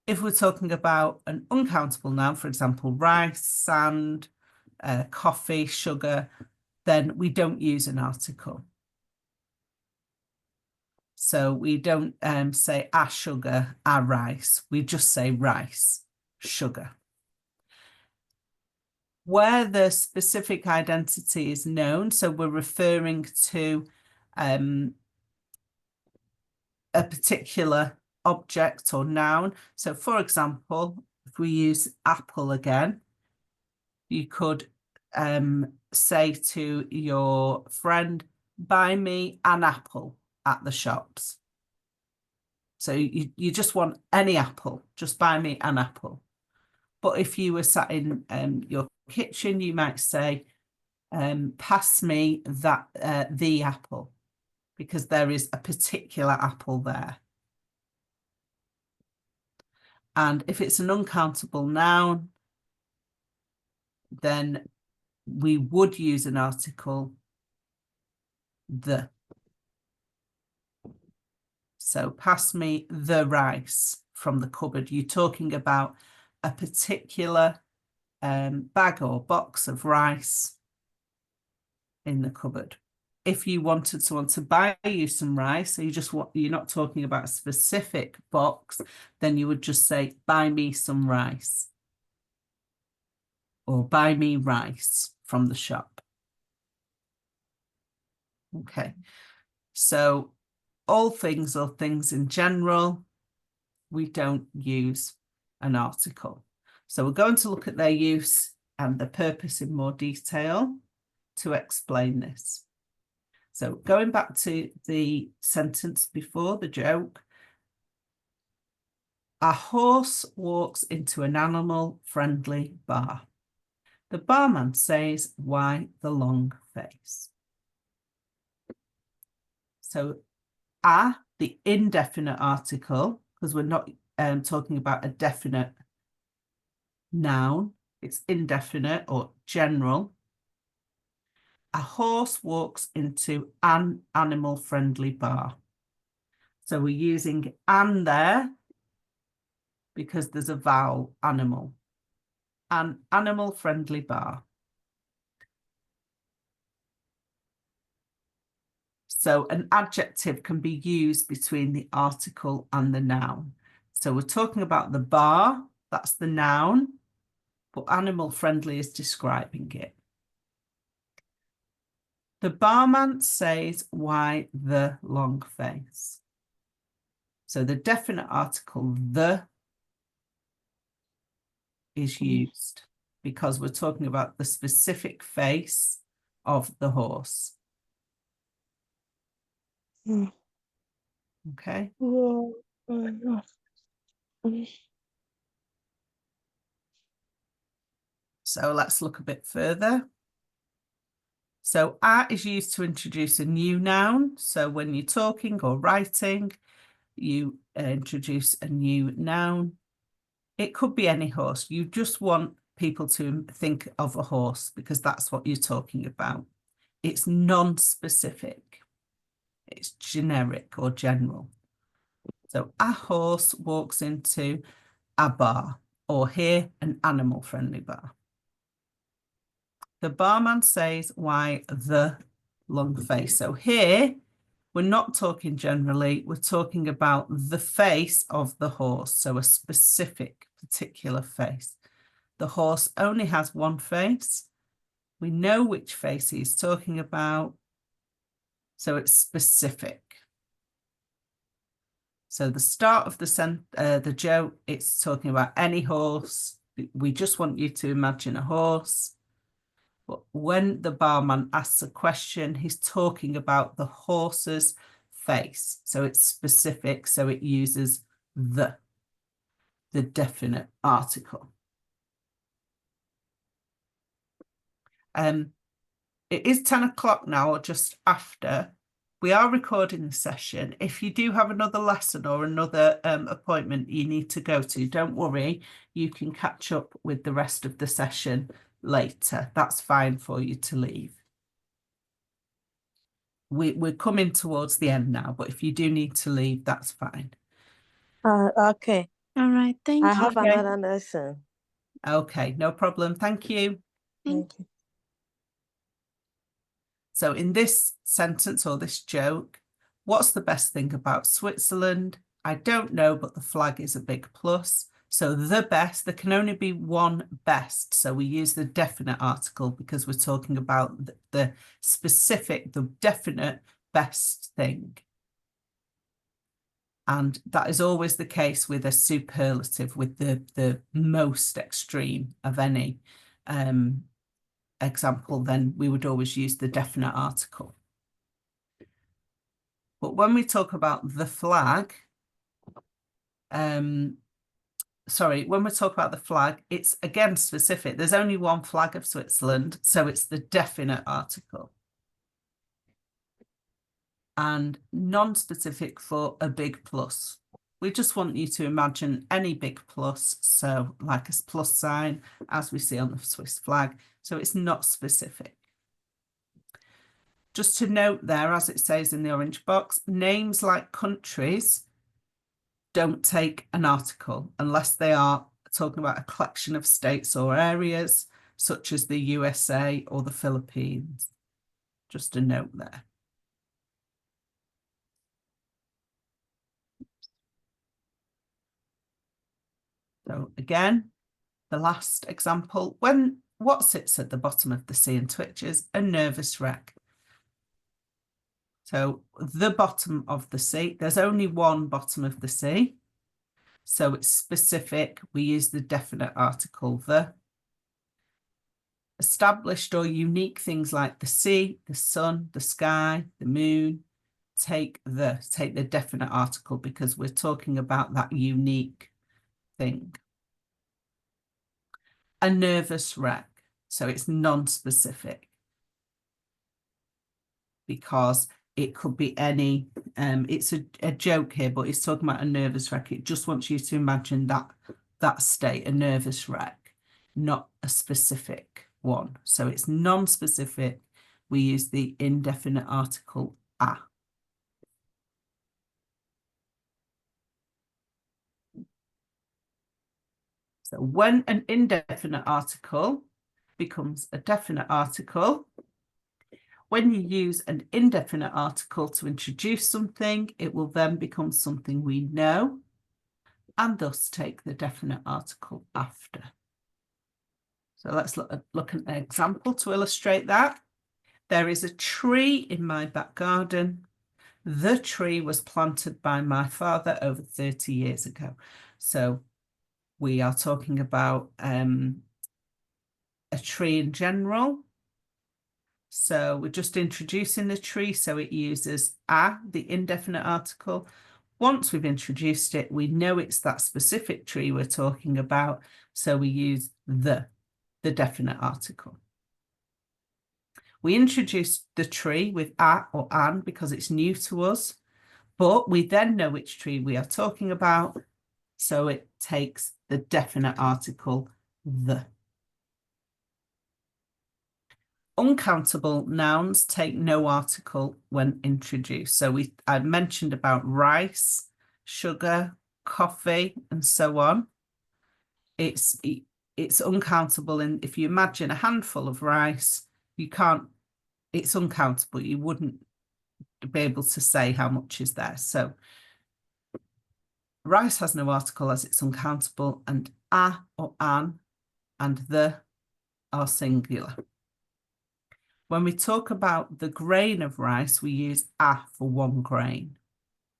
If we're talking about an uncountable noun, for example, rice, sand, coffee, sugar, then we don't use an article. So we don't say a sugar, a rice. We just say rice, sugar. Where the specific identity is known, so we're referring to a particular object or noun. So for example, if we use apple again, you could say to your friend, buy me an apple at the shops. So you just want any apple, just buy me an apple. But if you were sat in your kitchen, you might say, pass me the apple, because there is a particular apple there. And if it's an uncountable noun, then we would use an article, the. So pass me the rice from the cupboard. You're talking about a particular bag or box of rice in the cupboard. if you wanted someone to buy you some rice, so you're not talking about a specific box, then you would just say, buy me some rice. Or buy me rice from the shop. Okay, so all things or things in general, we don't use an article. So we're going to look at their use and the purpose in more detail to explain this. So going back to the sentence before, the joke, a horse walks into an animal-friendly bar. The barman says, why the long face? So the indefinite article, because we're not talking about a definite noun, it's indefinite or general. A horse walks into an animal-friendly bar. So we're using an there because there's a vowel, animal. An animal-friendly bar. So an adjective can be used between the article and the noun. So we're talking about the bar, that's the noun, but animal-friendly is describing it. The barman says, why the long face? So the definite article, the, is used because we're talking about the specific face of the horse. Okay. So let's look a bit further. So a is used to introduce a new noun. So when you're talking or writing, you introduce a new noun. It could be any horse. You just want people to think of a horse because that's what you're talking about. It's non-specific. It's generic or general. So a horse walks into a bar, or here, an animal-friendly bar. The barman says, why the long face? So here, we're not talking generally, we're talking about the face of the horse, so a specific, particular face. The horse only has one face. We know which face he's talking about, so it's specific. So the start of the joke, it's talking about any horse. We just want you to imagine a horse. But when the barman asks a question, he's talking about the horse's face. So it's specific, so it uses the definite article. It is 10 o'clock now, or just after. We are recording the session. If you do have another lesson or another appointment you need to go to, don't worry, you can catch up with the rest of the session later. That's fine for you to leave. We're coming towards the end now, but if you do need to leave, that's fine. Okay. All right. Thank I you. have another lesson. Okay, no problem. Thank you. Thank you. So in this sentence or this joke, what's the best thing about Switzerland? I don't know, but the flag is a big plus. So the best, there can only be one best. So we use the definite article because we're talking about the specific, the definite best thing. And that is always the case with a superlative, with the most extreme of any example, then we would always use the definite article. But when we talk about the flag, when we talk about the flag, it's again specific. There's only one flag of Switzerland, so it's the definite article. And non-specific for a big plus. We just want you to imagine any big plus, so like a plus sign, as we see on the Swiss flag. So it's not specific. Just to note there, as it says in the orange box, names like countries don't take an article unless they are talking about a collection of states or areas, such as the USA or the Philippines. Just a note there. So again, the last example, what sits at the bottom of the sea and twitches? A nervous wreck. So the bottom of the sea, there's only one bottom of the sea. So it's specific. We use the definite article, the. Established or unique things like the sea, the sun, the sky, the moon, take the definite article because we're talking about that unique thing. A nervous wreck. So it's non-specific because it could be any, it's a joke here, but it's talking about a nervous wreck. It just wants you to imagine that state, a nervous wreck, not a specific one. So it's non-specific. We use the indefinite article a. So when an indefinite article becomes a definite article, when you use an indefinite article to introduce something, it will then become something we know and thus take the definite article after. So let's look at an example to illustrate that. There is a tree in my back garden. The tree was planted by my father over 30 years ago. So we are talking about a tree in general. So we're just introducing the tree. So it uses a, the indefinite article. Once we've introduced it, we know it's that specific tree we're talking about. So we use the definite article. We introduced the tree with a or an because it's new to us, but we then know which tree we are talking about. So it takes the definite article, the. Uncountable nouns take no article when introduced. So I mentioned about rice, sugar, coffee, and so on. It's uncountable. And if you imagine a handful of rice, it's uncountable. You wouldn't be able to say how much is there. So rice has no article as it's uncountable, and a or an and the are singular. When we talk about the grain of rice, we use a for one grain.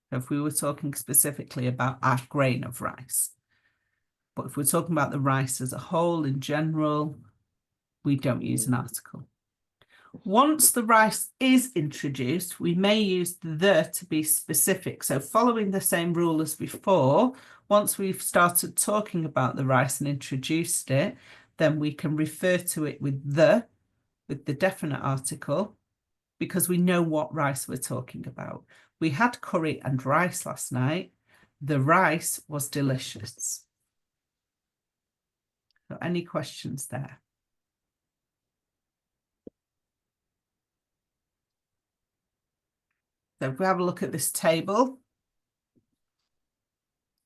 So if we were talking specifically about a grain of rice. But if we're talking about the rice as a whole in general, we don't use an article. Once the rice is introduced, we may use the to be specific. So following the same rule as before, once we've started talking about the rice and introduced it, then we can refer to it with the definite article because we know what rice we're talking about. We had curry and rice last night. The rice was delicious. So any questions there? So if we have a look at this table.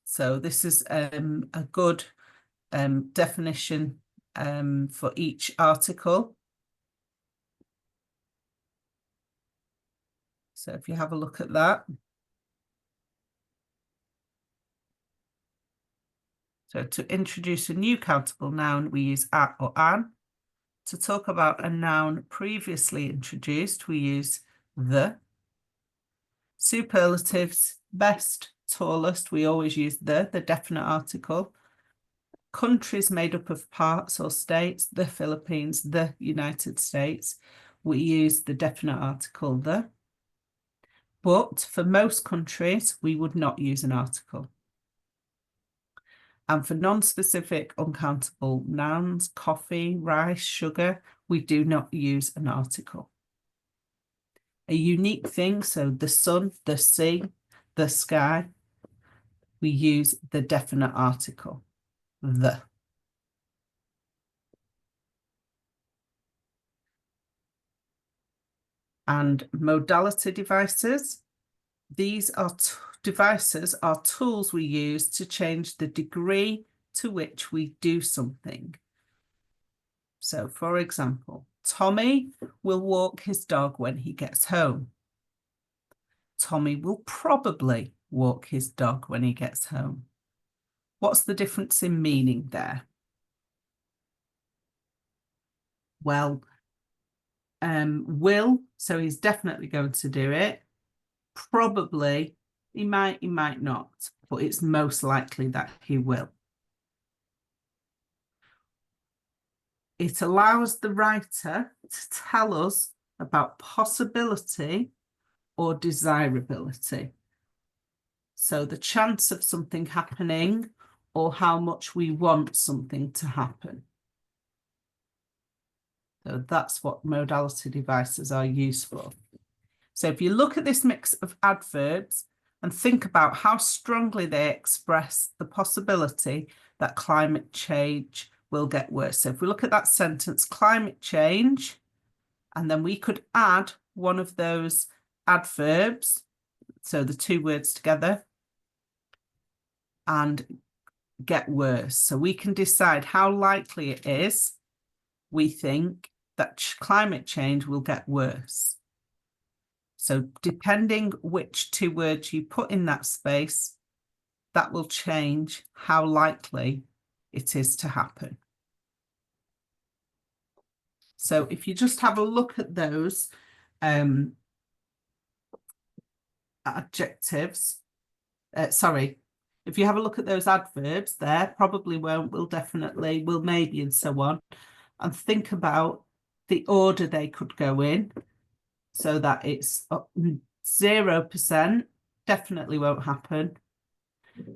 So this is a good definition for each article. So if you have a look at that. So to introduce a new countable noun, we use a or an. To talk about a noun previously introduced, we use the. Superlatives, best, tallest, we always use the definite article. Countries made up of parts or states, the Philippines, the United States, we use the definite article, the. But for most countries, we would not use an article. And for non-specific uncountable nouns, coffee, rice, sugar, we do not use an article. A unique thing, so the sun, the sea, the sky, we use the definite article, the. And modality devices, these are devices are tools we use to change the degree to which we do something. So for example, Tommy will walk his dog when he gets home. Tommy will probably walk his dog when he gets home. What's the difference in meaning there? Well, will, so he's definitely going to do it. Probably, he might not, but it's most likely that he will. It allows the writer to tell us about possibility or desirability. So the chance of something happening or how much we want something to happen. So that's what modality devices are used for. So if you look at this mix of adverbs and think about how strongly they express the possibility that climate change will get worse. So if we look at that sentence, climate change, and then we could add one of those adverbs, so the two words together, and get worse. So we can decide how likely it is, we think, that climate change will get worse. So depending which two words you put in that space, that will change how likely it is to happen. So if you just have a look at those adjectives, if you have a look at those adverbs there, probably won't, will definitely, will maybe, and so on, and think about the order they could go in, so that it's 0% definitely won't happen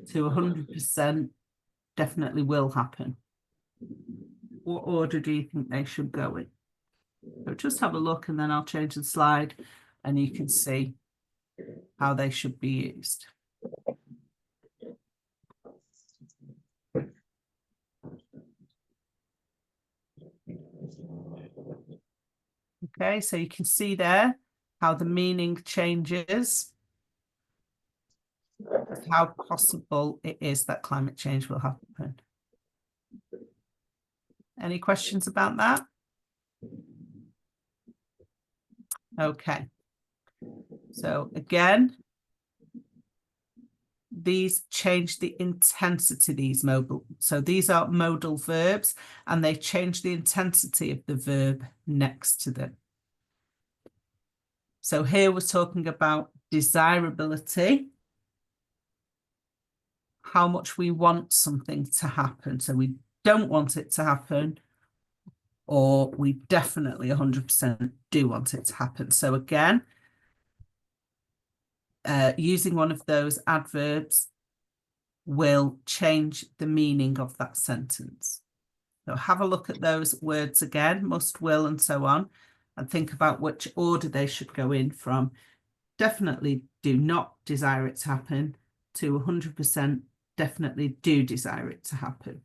to 100% definitely will happen. What order do you think they should go in? So just have a look, and then I'll change the slide and you can see how they should be used. Okay, so you can see there how the meaning changes, how possible it is that climate change will happen. Any questions about that? Okay, so again, these change the intensity, these modal. So these are modal verbs, and they change the intensity of the verb next to them. So here we're talking about desirability, how much we want something to happen. So we don't want it to happen, or we definitely 100% do want it to happen. So again, using one of those adverbs will change the meaning of that sentence. So have a look at those words again, must, will, and so on, and think about which order they should go in from. Definitely do not desire it to happen to 100% definitely do desire it to happen.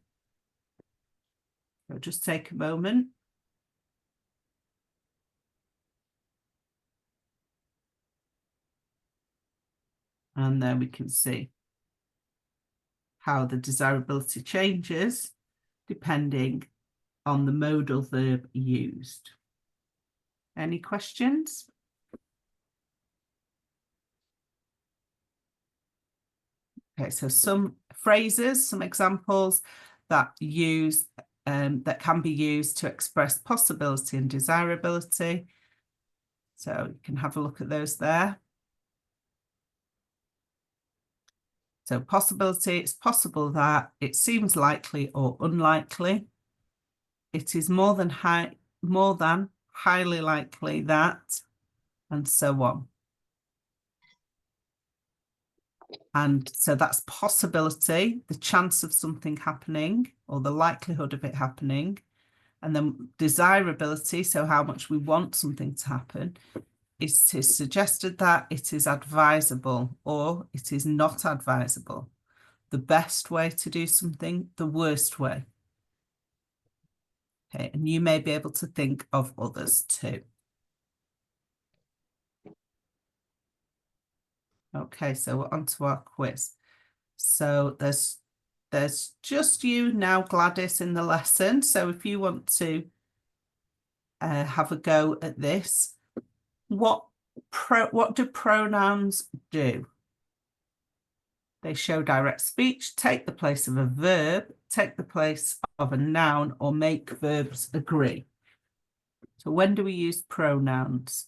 So just take a moment. And there we can see how the desirability changes depending on the modal verb used. Any questions? Okay, so some phrases, some examples that use that can be used to express possibility and desirability. So you can have a look at those there. So possibility, it's possible that, it seems likely or unlikely. It is more than highly likely that, and so on. And so that's possibility, the chance of something happening or the likelihood of it happening. And then desirability, so how much we want something to happen. It is suggested that, it is advisable, or it is not advisable. The best way to do something, the worst way. Okay, and you may be able to think of others too. Okay, so we're on to our quiz. So there's just you now, Gladys, in the lesson. So if you want to have a go at this, what do pronouns do? They show direct speech, take the place of a verb, take the place of a noun, or make verbs agree. So when do we use pronouns?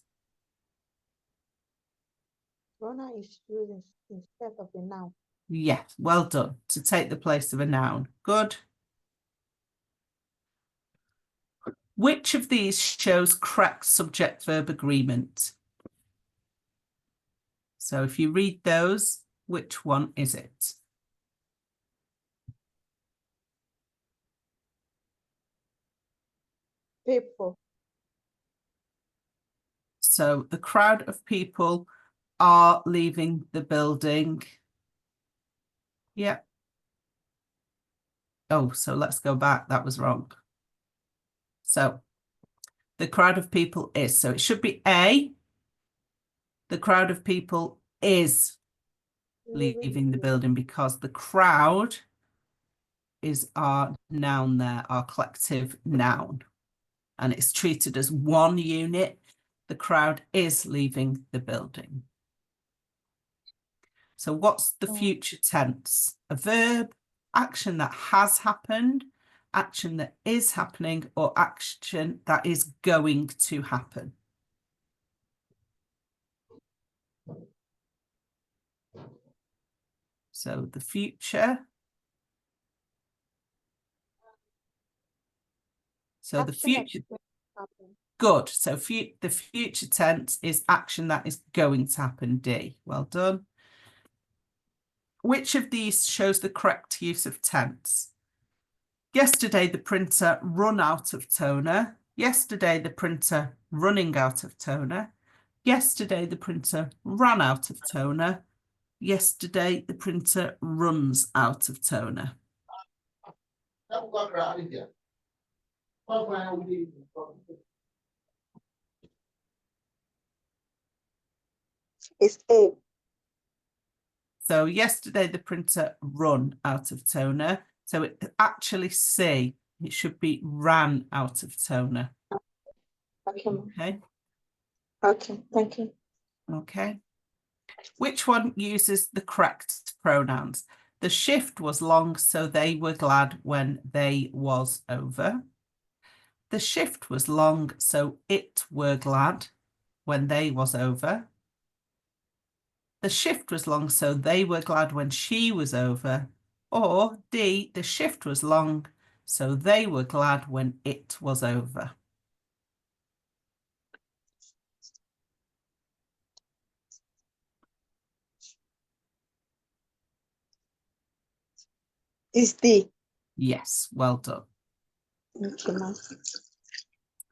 Pronoun is used instead of the noun. Yes, well done. To take the place of a noun. Good. Which of these shows correct subject-verb agreement? So if you read those, which one is it? People. So the crowd of people are leaving the building. Yeah. Oh, so let's go back. That was wrong. So the crowd of people is. So it should be A. The crowd of people is leaving the building, because the crowd is our noun there, our collective noun. And it's treated as one unit. The crowd is leaving the building. So what's the future tense? A verb, action that has happened, action that is happening, or action that is going to happen. So the future. So the future. Good. So the future tense is action that is going to happen. D. Well done. Which of these shows the correct use of tense? Yesterday, the printer run out of toner. Yesterday, the printer running out of toner. Yesterday, the printer ran out of toner. Yesterday, the printer runs out of toner. It's A. So yesterday, the printer run out of toner. So it actually C. It should be ran out of toner. Okay. Okay. Okay, thank you. Okay. Which one uses the correct pronouns? The shift was long, so they were glad when they was over. The shift was long, so it were glad when they was over. The shift was long, so they were glad when she was over. Or D, the shift was long, so they were glad when it was over. It's D. Yes, well done. Okay, ma'am.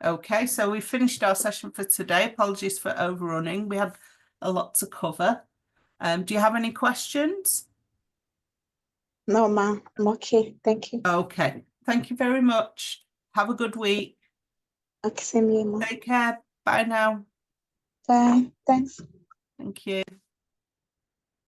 Okay, so we finished our session for today. Apologies for overrunning. We had a lot to cover. Do you have any questions? No, ma'am. I'm okay. Thank you. Okay, thank you very much. Have a good week. Okay, same here, ma'am. Take care. Bye now. Bye. Thanks. Thank you.